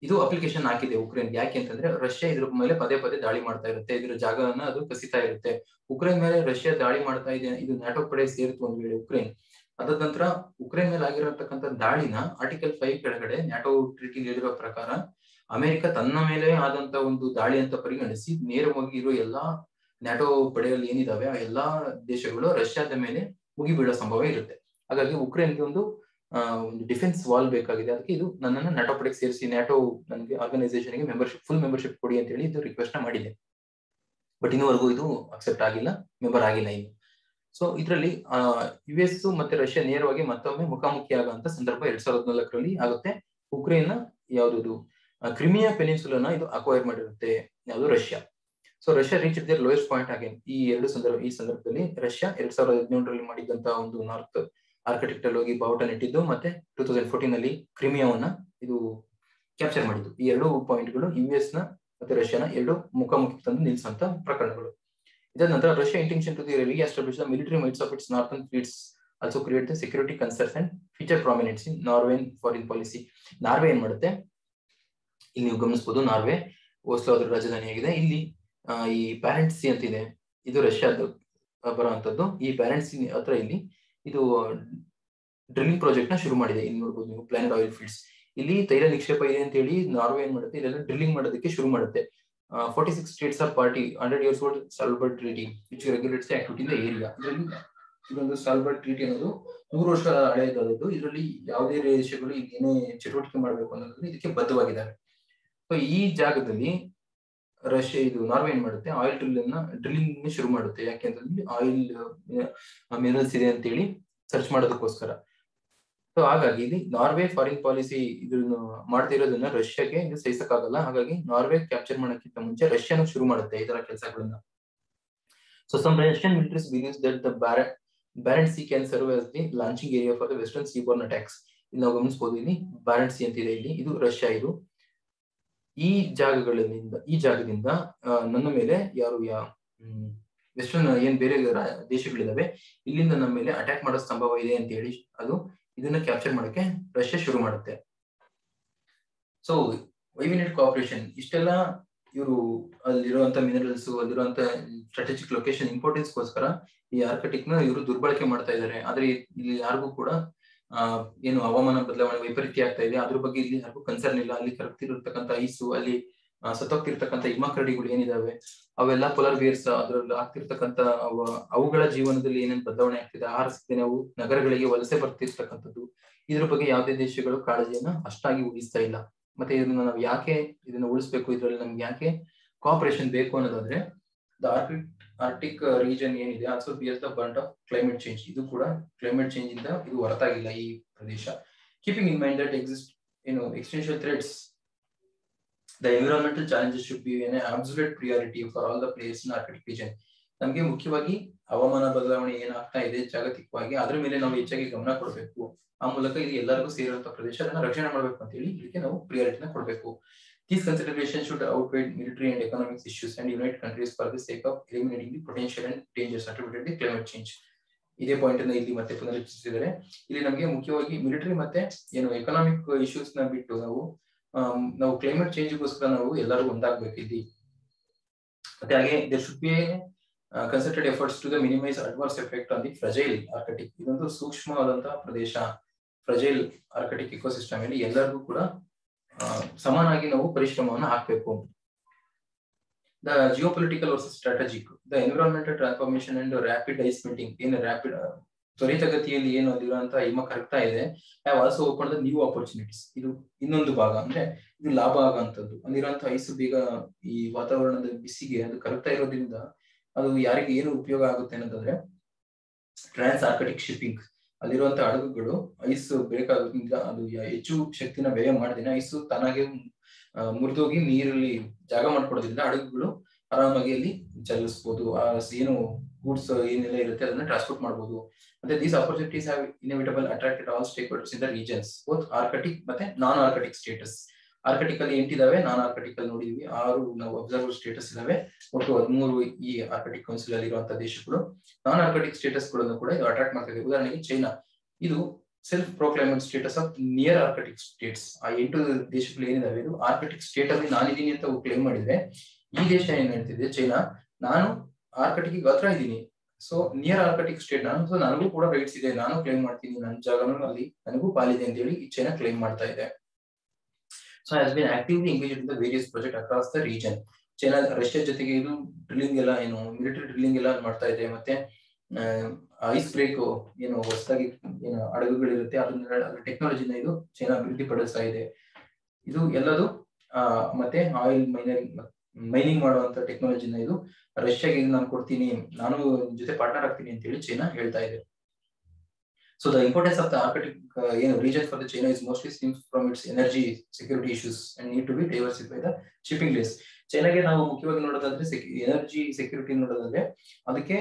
ಇದು ಅಪ್ಲಿಕೇಶನ್ ಹಾಕಿದೆ ಉಕ್ರೇನ್. ಯಾಕೆ ಅಂತಂದ್ರೆ ರಷ್ಯಾ ಇದ್ರ ಮೇಲೆ ಪದೇ ಪದೇ ದಾಳಿ ಮಾಡ್ತಾ ಇರುತ್ತೆ, ಇದರ ಜಾಗವನ್ನ ಅದು ಕಸಿತಾ ಇರುತ್ತೆ. ಉಕ್ರೇನ್ ಮೇಲೆ ರಷ್ಯಾ ದಾಳಿ ಮಾಡ್ತಾ ಇದೆ, ಇದು ನ್ಯಾಟೋ ಕಡೆ ಸೇರಿತು ಒಂದ್ ವೇಳೆ ಉಕ್ರೇನ್. ಅದಾದ ನಂತರ ಉಕ್ರೇನ್ ಮೇಲೆ ಆಗಿರತಕ್ಕಂಥ ದಾಳಿನ ಆರ್ಟಿಕಲ್ 5 ಕೆಳಗಡೆ ನ್ಯಾಟೋ ಟ್ರೀಟಿ ಹೇಳಿರೋ ಪ್ರಕಾರ ಅಮೆರಿಕ ತನ್ನ ಮೇಲೆ ಆದಂತ ಒಂದು ದಾಳಿ ಅಂತ ಪರಿಗಣಿಸಿ ನೇರವಾಗಿ ಇರೋ ಎಲ್ಲಾ ನ್ಯಾಟೋ ಪಡೆಯಲ್ಲಿ ಏನಿದಾವೆ ಆ ಎಲ್ಲಾ ದೇಶಗಳು ರಷ್ಯಾದ ಮೇಲೆ ಮುಗಿಬೀಳೋ ಸಂಭವ ಇರುತ್ತೆ. ಹಾಗಾಗಿ ಉಕ್ರೇನ್ಗೆ ಒಂದು ಡಿಫೆನ್ಸ್ ವಾಲ್ ಬೇಕಾಗಿದೆ. ಅದಕ್ಕೆ ಇದು ನನ್ನನ್ನು ನ್ಯಾಟೋ ಪಡೆಗೆ ಸೇರಿಸಿ, ನ್ಯಾಟೋ ನನಗೆ ಆರ್ಗನೈಸೇಷನ್ಗೆ ಫುಲ್ ಮೆಂಬರ್ಶಿಪ್ ಕೊಡಿ ಅಂತ ಹೇಳಿ ಇದು ರಿಕ್ವೆಸ್ಟ್ ನ ಮಾಡಿದೆ. ಬಟ್ ಇನ್ನುವರೆಗೂ ಇದು ಅಕ್ಸೆಪ್ಟ್ ಆಗಿಲ್ಲ, ಮೆಂಬರ್ ಆಗಿಲ್ಲ ಇನ್ನು. ಸೊ ಇದರಲ್ಲಿ US ಮತ್ತೆ ರಷ್ಯಾ ನೇರವಾಗಿ ಮತ್ತೊಮ್ಮೆ ಮುಖಾಮುಖಿ ಆಗುವಂತ ಸಂದರ್ಭ 2014ರಲ್ಲಿ ಆಗುತ್ತೆ. ಉಕ್ರೇನ್ ಯಾವ್ದು ಕ್ರಿಮಿಯಾ ಪೆನಿನ್ಸುಲನ ಇದು ಅಕ್ವೈರ್ ಮಾಡಿರುತ್ತೆ ಯಾವುದು Russia. So Russia reach their lowest point again. ಈ ಸಂದರ್ಭದಲ್ಲಿ ರಷ್ಯಾ 2017ರಲ್ಲಿ ಮಾಡಿದಂತ ಒಂದು ನಾರ್ತ್ ಆರ್ಕಟಿಕ್ ಅಲ್ಲಿ ಹೋಗಿ ಬಾವುಟ ನೆಟ್ಟಿದ್ದು, ಮತ್ತೆ 2014ನಲ್ಲಿ ಕ್ರಿಮಿಯಾವನ್ನ ಇದು ಕ್ಯಾಪ್ಚರ್ ಮಾಡಿದ್ದು. ಈ 2 ಪಾಯಿಂಟ್ಗಳು US ನ ಮತ್ತೆ ರಷ್ಯಾನ 2 ಮುಖಾಮುಖಿ ತಂದು ನಿಲ್ಲಿಸುವಂತ ಪ್ರಕರಣಗಳು. ಇದಾದ ನಂತರ Russia intention to re-establish the military might of its northern fleets also create the security concerns and feature prominence in Norwegian foreign policy. Norway ಏನ್ ಮಾಡುತ್ತೆ, ಇಲ್ಲಿ ನೀವು ಗಮನಿಸಬಹುದು, ನಾರ್ವೆ ಓಸ್ಲೋ ಅದರ ರಾಜಧಾನಿಯಾಗಿದೆ. ಇಲ್ಲಿ ಈ ಪ್ಯಾರೆಂಟ್ ಸಿ ಅಂತಿದೆ, ಇದು ರಷ್ಯಾದ ಬರುವಂತದ್ದು. ಈ ಪ್ಯಾರೆಂಟ್ ಸಿ ಹತ್ರ ಇಲ್ಲಿ ಇದು ಡ್ರಿಲ್ಲಿಂಗ್ ಪ್ರಾಜೆಕ್ಟ್ ನ ಶುರು ಮಾಡಿದೆ. ಇಲ್ಲಿ ನೋಡಬಹುದು ನೀವು ಪ್ಲಾನೆಡ್ ಆಯಿಲ್ ಫೀಲ್ಡ್ಸ್, ಇಲ್ಲಿ ತೈಲ ನಿಕ್ಷೇಪ ಇದೆ ಅಂತ ಹೇಳಿ ನಾರ್ವೆ ಏನ್ ಮಾಡುತ್ತೆ, ಇದೆಲ್ಲ ಡ್ರಿಲ್ಲಿಂಗ್ ಮಾಡೋದಕ್ಕೆ ಶುರು ಮಾಡುತ್ತೆ. 46 states are party 100 years old Svalbard Treaty which regulates the activity in the area. ಇದೊಂದು Svalbard Treaty ಅನ್ನೋದು 100 ವರ್ಷ ಹಳೆಯದಾದದ್ದು. ಇದರಲ್ಲಿ ಯಾವುದೇ ದೇಶಗಳು ಏನೇ ಚಟುವಟಿಕೆ ಮಾಡಬೇಕು ಅನ್ನೋದು ಇದಕ್ಕೆ ಬದ್ಧವಾಗಿದ್ದಾವೆ. ಸೊ ಈ ಜಾಗದಲ್ಲಿ ರಷ್ಯಾ ಇದು ನಾರ್ವೆ ಏನ್ ಮಾಡುತ್ತೆ, ಆಯಿಲ್ ಡ್ರಿಲ್ಲಿಂಗ್ ಶುರು ಮಾಡುತ್ತೆ. ಯಾಕೆಂತಂದ್ರೆ ಆಯಿಲ್ ಮಿನರಲ್ಸ್ ಇದೆ ಅಂತ ಹೇಳಿ ಸರ್ಚ್ ಮಾಡೋದಕ್ಕೋಸ್ಕರ. ಸೊ ಹಾಗಾಗಿ ಇಲ್ಲಿ ನಾರ್ವೆ ಫಾರಿನ್ ಪಾಲಿಸಿ ಇದನ್ನು ಮಾಡ್ತಾ ಇರೋದನ್ನ ರಷ್ಯಾಗೆ ಇದು ಸಹಿಸಕ್ಕಾಗಲ್ಲ. ಹಾಗಾಗಿ ನಾರ್ವೆ ಕ್ಯಾಪ್ಚರ್ ಮಾಡೋಕ್ಕಿಂತ ಮುಂಚೆ ರಷ್ಯಾನು ಶುರು ಮಾಡುತ್ತೆ ಈ ತರ ಕೆಲಸಗಳನ್ನ. So some Russian militaries believes that the Barents sea can serve as the launching area for the western seaborne attacks. ಇಲ್ಲಿ ನಾವು ಗಮನಿಸಬಹುದು, ಇಲ್ಲಿ ಬ್ಯಾರೆಂಟ್ ಸಿ ಅಂತಿದೆ, ಇಲ್ಲಿ ಇದು ರಷ್ಯಾ. ಇದು ಈ ಜಾಗದಿಂದ ನನ್ನ ಮೇಲೆ ವೆಸ್ಟರ್ನ್ ಏನ್ ಬೇರೆ ದೇಶಗಳಿದಾವೆ ಇಲ್ಲಿಂದ ನಮ್ಮ ಮೇಲೆ ಅಟ್ಯಾಕ್ ಮಾಡೋ ಸಂಭವ ಇದೆ ಅಂತ ಹೇಳಿ ಅದು ಇದನ್ನ ಕ್ಯಾಪ್ಚರ್ ಮಾಡಕ್ಕೆ ರಷ್ಯಾ ಶುರು ಮಾಡುತ್ತೆ. ಸೊ ವೈವಿನೆಟ್ ಕೋಆಪರೇಷನ್, ಇಷ್ಟೆಲ್ಲ ಇವರು ಅಲ್ಲಿರುವಂತ ಮಿನರಲ್ಸ್, ಅಲ್ಲಿರುವಂತ ಸ್ಟ್ರಾಟಜಿಕ್ ಲೊಕೇಶನ್ ಇಂಪಾರ್ಟೆನ್ಸ್ ಗೋಸ್ಕರ ಈ ಆರ್ಕಟಿಕ್ ನ ಇವರು ದುರ್ಬಳಕೆ ಮಾಡ್ತಾ ಇದ್ದಾರೆ. ಆದ್ರೆ ಇಲ್ಲಿ ಯಾರಿಗೂ ಕೂಡ ಏನು ಹವಾಮಾನ ಬದಲಾವಣೆ ವೈಪರೀತ್ಯ ಆಗ್ತಾ ಇದೆ ಅದ್ರ ಬಗ್ಗೆ ಇಲ್ಲಿ ಯಾರಿಗೂ ಕನ್ಸರ್ನ್ ಇಲ್ಲ. ಅಲ್ಲಿ ಕರಗ್ತಿರ್ತಕ್ಕಂಥ ಐಸು, ಅಲ್ಲಿ ಸತ್ತೋಗ್ತಿರ್ತಕ್ಕಂಥ ಹಿಮಕರಡಿಗಳು ಏನಿದಾವೆ ಅವೆಲ್ಲ ಪೋಲಾರ್ ಬಿಯರ್ಸ್, ಅದ್ರಲ್ಲಿ ಆಗ್ತಿರ್ತಕ್ಕಂಥ ಅವುಗಳ ಜೀವನದಲ್ಲಿ ಏನೇನು ಬದಲಾವಣೆ ಆಗ್ತಿದೆ, ಆಹಾರ ಸಿಗ್ತೇನೆ ಅವು ನಗರಗಳಿಗೆ ವಲಸೆ ಬರ್ತಿರ್ತಕ್ಕಂಥದ್ದು, ಇದ್ರ ಬಗ್ಗೆ ಯಾವುದೇ ದೇಶಗಳು ಕಾಳಜಿಯನ್ನ ಅಷ್ಟಾಗಿ ವಹಿಸ್ತಾ ಇಲ್ಲ. ಮತ್ತೆ ಇದನ್ನ ನಾವು ಯಾಕೆ ಇದನ್ನ ಉಳಿಸ್ಬೇಕು, ಇದ್ರಲ್ಲಿ ನಮ್ಗೆ ಯಾಕೆ ಕೋಆಪರೇಷನ್ ಬೇಕು ಅನ್ನೋದಾದ್ರೆ ದ ಆರ್ಟಿಕ್ ರೀಜನ್ ಏನಿದೆ also bears the burn of climate change. ಇದು ಕೂಡ ಕ್ಲೈಮೇಟ್ ಚೇಂಜ್ ಇಂದ ಇದು ಹೊರತಾಗಿಲ್ಲ ಈ ಪ್ರದೇಶ. Keeping in mind that exist existential threats, the environmental challenges should be an absolute priority for all the players in Arctic region. ನಮಗೆ ಮುಖ್ಯವಾಗಿ ಹವಾಮಾನ ಬದಲಾವಣೆ ಏನಾಗ್ತಾ ಇದೆ ಜಾಗತಿಕವಾಗಿ ಅದ್ರ ಮೇಲೆ ನಾವು ಹೆಚ್ಚಾಗಿ ಗಮನ ಕೊಡಬೇಕು. ಆ ಮೂಲಕ ಇದು ಎಲ್ಲರಿಗೂ ಸೇರುವಂತಹ ಪ್ರದೇಶ, ಅದನ್ನ ರಕ್ಷಣೆ ಮಾಡಬೇಕು ಅಂತ ಹೇಳಿ ಇದಕ್ಕೆ ನಾವು ಪ್ರಿಯಾರಿಟಿನ ಕೊಡಬೇಕು. These considerations should outweigh military and economic issues and unite countries for the sake of eliminating the potential and dangers attributed to climate change. ಇದೇ ಪಾಯಿಂಟ್ ಅನ್ನ ಇಲ್ಲಿ ಮತ್ತೆ ಪುನರುಚ್ಚರಿಸಿದರೆ ಇಲ್ಲಿ ನಮಗೆ ಮುಖ್ಯವಾಗಿ ಮಿಲಿಟರಿ ಮತ್ತೆ ಎಕನಾಮಿಕ್ ಇಶ್ಯೂಸ್ ನ ಬಿಟ್ಟು ನಾವು ಕ್ಲೈಮೇಟ್ ಚೇಂಜ್ ಗೋಸ್ಕರ ನಾವು ಎಲ್ಲರೂ ಒಂದಾಗಬೇಕು ಇಲ್ಲಿ. ಮತ್ತೆ ಹಾಗೆ there should be concerted efforts to the minimise adverse effect on the fragile Arctic. ಇದೊಂದು ಸೂಕ್ಷ್ಮವಾದಂತಹ ಪ್ರದೇಶ, ಫ್ರಜೈಲ್ ಆರ್ಕಟಿಕ್ ಇಕೋಸಿಸ್ಟಮ್ ಅಲ್ಲಿ ಎಲ್ಲರಿಗೂ ಕೂಡ ಸಮಾನಾಗಿ ನಾವು ಪರಿಶ್ರಮವನ್ನು ಹಾಕಬೇಕು. The geopolitical versus strategic, the environmental transformation and rapid ice melting, rapid ತ್ವರಿತಗತಿಯಲ್ಲಿ ಏನು ಅಲ್ಲಿರುವಂತಹ ಹಿಮ ಕರಗ್ತಾ ಇದೆ, have also open the new opportunities. ಇದು ಇನ್ನೊಂದು ಭಾಗ, ಅಂದ್ರೆ ಇದು ಲಾಭ ಆಗಂತದ್ದು. ಅಲ್ಲಿರುವಂತಹ ಐಸ್ ಬೇಗ ಈ ವಾತಾವರಣದ ಬಿಸಿಗೆ ಅದು ಕರಗ್ತಾ ಇರೋದ್ರಿಂದ ಅದು ಯಾರಿಗೆ ಏನು ಉಪಯೋಗ ಆಗುತ್ತೆ ಅನ್ನೋದಾದ್ರೆ ಟ್ರಾನ್ಸ್ ಆರ್ಕಟಿಕ್ ಶಿಪ್ಪಿಂಗ್. ಅಲ್ಲಿರುವಂತಹ ಹಡಗುಗಳು ಐಸ್ ಬೇಕಾಗೋದ್ರಿಂದ ಅದು ಹೆಚ್ಚು ಶಕ್ತಿನ ವ್ಯಯ ಮಾಡದೇನೆ ಐಸ್ ತಾನಾಗೆ ಮುರಿದೋಗಿ ನೀರಲ್ಲಿ ಜಾಗ ಮಾಡ್ಕೊಡೋದ್ರಿಂದ ಹಡಗುಗಳು ಆರಾಮಾಗಿ ಅಲ್ಲಿ ಚಲಿಸಬಹುದು. ಏನು ಗೂಡ್ಸ್ ಏನೆಲ್ಲ ಇರುತ್ತೆ ಅದನ್ನ ಟ್ರಾನ್ಸ್ಪೋರ್ಟ್ ಮಾಡಬಹುದು. ಮತ್ತೆ these opportunities have inevitable attracted all stakeholders in the regions, both Arctic ಮತ್ತೆ ನಾನ್ ಆರ್ಕಟಿಕ್ ಸ್ಟೇಟಸ್. ಆರ್ಕಟಿಕ್ ಅಲ್ಲಿ 8 ಇದಾವೆ, ನಾನ್ ಆರ್ಕಟಿಕ್ ಅಲ್ಲಿ ನೋಡಿದ್ವಿ 6 ನಾವು ಅಬ್ಸರ್ವರ್ ಸ್ಟೇಟಸ್ ಇದಾವೆ. ಒಟ್ಟು 13 ಈ ಆರ್ಕಟಿಕ್ ಕೌನ್ಸಿಲ್ ಅಲ್ಲಿ ಇರುವಂತಹ ದೇಶಗಳು. ನಾನ್ ಆರ್ಕಟಿಕ್ ಸ್ಟೇಟಸ್ ಗಳನ್ನು ಕೂಡ ಇದು ಅಟ್ರಾಕ್ಟ್ ಮಾಡ್ತಾ ಇದೆ. ಉದಾಹರಣೆಗೆ ಚೈನಾ, ಇದು self proclaimed status of near Arctic states. ಆ 8 ದೇಶಗಳು ಏನಿದಾವೆ ಇದು ಆರ್ಕಟಿಕ್ ಸ್ಟೇಟ್ ಅಲ್ಲಿ ನಾನಿದ್ದೀನಿ ಅಂತ ಕ್ಲೈಮ್ ಮಾಡಿದ್ರೆ, ಈ ದೇಶ ಏನ್ ಹೇಳ್ತಿದೆ ಚೈನಾ, ನಾನು ಆರ್ಕಟಿಕ್ ಹತ್ರ ಇದ್ದೀನಿ, ಸೊ ನಿಯರ್ ಆರ್ಕಟಿಕ್ ಸ್ಟೇಟ್ ನಾನು, ಸೊ ನನಗೂ ಕೂಡ ರೈಟ್ಸ್ ಇದೆ, ನಾನು ಕ್ಲೈಮ್ ಮಾಡ್ತೀನಿ, ನನ್ನ ಜಾಗನೂ ಅಲ್ಲಿ ನನಗೂ ಪಾಲಿದೆ ಅಂತ ಹೇಳಿ ಈ ಚೈನಾ ಕ್ಲೈಮ್ ಮಾಡ್ತಾ ಇದೆ. So has been actively engaged in the various project across the region. China Russia ಜೊತೆಗೆ ಇದು ಡ್ರಿಲ್ಲಿಂಗ್ ಎಲ್ಲ ಮಿಲಿಟರಿ ಡ್ರಿಲ್ಲಿಂಗ್ ಎಲ್ಲ ಮಾಡ್ತಾ ಇದೆ. ಮತ್ತೆ ಐಸ್ ಬ್ರೇಕ್ ಹೊಸದಾಗಿ ಹಡಗುಗಳಿರುತ್ತೆ ಅದ್ರ ಟೆಕ್ನಾಲಜಿನ ಇದು ಚೈನಾ ಅಭಿವೃದ್ಧಿ ಪಡಿಸ್ತಾ ಇದೆ. ಇದು ಎಲ್ಲದು ಮತ್ತೆ ಆಯಿಲ್ ಮೈನಿಂಗ್ ಮಾಡುವಂತ ಟೆಕ್ನಾಲಜಿನ ಇದು ರಷ್ಯಾಗೆ ನಾನು ಕೊಡ್ತೀನಿ, ನಾನು ಜೊತೆ ಪಾರ್ಟ್ನರ್ ಆಗ್ತೀನಿ ಅಂತ ಹೇಳಿ ಚೈನಾ ಹೇಳ್ತಾ ಇದೆ. So the importance of the Arctic region for the China is mostly stems from its energy security issues and need to be diversified by the shipping lanes. ಚೈನಾಗೆ ನಾವು ಮುಖ್ಯವಾಗಿ ನೋಡೋದಾದ್ರೆ ಎನರ್ಜಿ ಸೆಕ್ಯೂರಿಟಿ ನೋಡೋದಾದ್ರೆ ಅದಕ್ಕೆ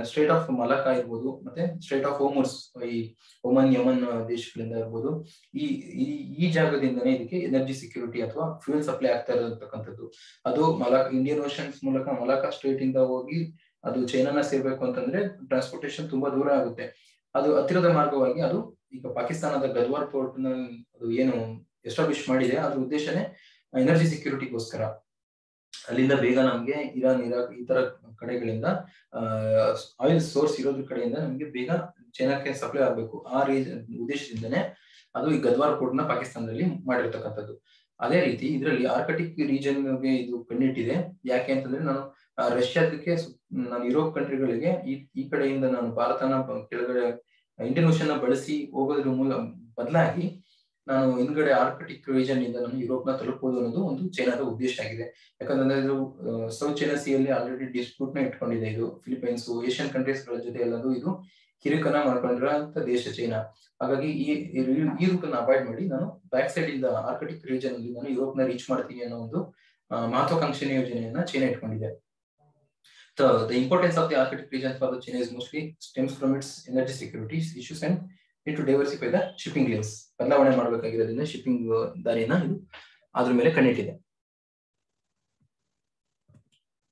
ಸ್ಟ್ರೇಟ್ ಆಫ್ ಮಲಕಾ ಇರ್ಬೋದು, ಮತ್ತೆ straight of ಹೋಮರ್ಸ್ ಈ Oman Yaman ದೇಶಗಳಿಂದ ಇರ್ಬೋದು, ಈ ಜಾಗದಿಂದನೇ ಇದಕ್ಕೆ ಎನರ್ಜಿ ಸೆಕ್ಯೂರಿಟಿ ಅಥವಾ ಫ್ಯೂಯಲ್ ಸಪ್ಲೈ ಆಗ್ತಾ ಇರತಕ್ಕಂಥದ್ದು. ಅದು ಇಂಡಿಯನ್ ಓಷನ್ಸ್ ಮೂಲಕ ಮಲಕಾ ಸ್ಟ್ರೇಟ್ ಇಂದ ಹೋಗಿ ಅದು ಚೈನಾನ ಸೇರ್ಬೇಕು ಅಂತಂದ್ರೆ ಟ್ರಾನ್ಸ್ಪೋರ್ಟೇಶನ್ ತುಂಬಾ ದೂರ ಆಗುತ್ತೆ. ಅದು ಹತ್ತಿರದ ಮಾರ್ಗವಾಗಿ ಅದು ಈಗ ಪಾಕಿಸ್ತಾನದ ಗದ್ವಾರ್ ಪೋರ್ಟ್ ನ ಅದು ಏನು ಎಸ್ಟಾಬ್ಲಿಷ್ ಮಾಡಿದೆ, ಅದ್ರ ಉದ್ದೇಶನೇ ಎನರ್ಜಿ ಸೆಕ್ಯೂರಿಟಿಗೋಸ್ಕರ. ಅಲ್ಲಿಂದ ಬೇಗ ನಮ್ಗೆ ಇರಾನ್, ಇರಾಕ್ ಈ ತರ ಕಡೆಗಳಿಂದ ಆಯಿಲ್ ಸೋರ್ಸ್ ಇರೋದ್ರ ಕಡೆಯಿಂದ ನಮ್ಗೆ ಬೇಗ ಚೈನಾಕ್ಕೆ ಸಪ್ಲೈ ಆಗ್ಬೇಕು. ಆ ಉದ್ದೇಶದಿಂದನೇ ಅದು ಈ ಗದ್ವಾರ್ ಪೋರ್ಟ್ ನ ಪಾಕಿಸ್ತಾನದಲ್ಲಿ ಮಾಡಿರ್ತಕ್ಕಂಥದ್ದು. ಅದೇ ರೀತಿ ಇದರಲ್ಲಿ ಆರ್ಕಟಿಕ್ ರೀಜನ್ಗೆ ಇದು ಕಣ್ಣಿಟ್ಟಿದೆ. ಯಾಕೆ ಅಂತಂದ್ರೆ ನಾನು ರಷ್ಯಾದಕ್ಕೆ ನಾನು ಯುರೋಪ್ ಕಂಟ್ರಿಗಳಿಗೆ ಈ ಕಡೆಯಿಂದ ನಾನು ಭಾರತನ ಕೆಳಗಡೆ ಇಂಡಿಯನ್ ಓಷನ್ ನ ಬಳಸಿ ಹೋಗೋದ್ರ ಬದಲಾಗಿ ನಾನು ಹಿಂದ್ಗಡೆ ಆರ್ಕಟಿಕ್ ರೀಜನ್ ಇಂದ ನಾನು ಯುರೋಪ್ ನ ತಲುಪಬಹುದು ಅನ್ನೋದು ಒಂದು ಚೈನಾದ ಉದ್ದೇಶ ಆಗಿದೆ. ಯಾಕಂದ್ರೆ ಇದು ಸೌತ್ ಚೈನಾ ಸಿ ಅಲ್ಲಿ ಆಲ್ರೆಡಿ ಡಿಸ್ಪ್ಯೂಟ್ ನ ಇಟ್ಕೊಂಡಿದೆ. ಇದು ಫಿಲಿಪೈನ್ಸ್, ಏಷ್ಯನ್ ಕಂಟ್ರೀಸ್ ಗಳ ಜೊತೆ ಎಲ್ಲದು ಇದು ಕಿರಿಕನ ಮಾಡ್ಕೊಂಡಿರೋಂತ ದೇಶ ಚೈನಾ. ಹಾಗಾಗಿ ಈ ರೂಟ್ ಅನ್ನು ಅವಾಯ್ಡ್ ಮಾಡಿ ನಾನು ಬ್ಯಾಕ್ ಸೈಡ್ ಇಂದ ಆರ್ಕಟಿಕ್ ರೀಜನ್ ಅಲ್ಲಿ ನಾನು ಯುರೋಪ್ ನ ರೀಚ್ ಮಾಡ್ತೀನಿ ಅನ್ನೋ ಒಂದು ಮಹತ್ವಾಕಾಂಕ್ಷೆ ಯೋಜನೆಯನ್ನ China ಇಟ್ಕೊಂಡಿದೆ. The importance of the Arctic region for the China is mostly stems from its energy security issues and need to diversify the shipping lanes. ಬದಲಾವಣೆ ಮಾಡಬೇಕಾಗಿರೋದ್ರಿಂದ ಶಿಪ್ಪಿಂಗ್ ದಾರಿನ ಇದು ಅದ್ರ ಮೇಲೆ ಕಣ್ಣಿಟ್ಟಿದೆ.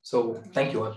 So thank you all.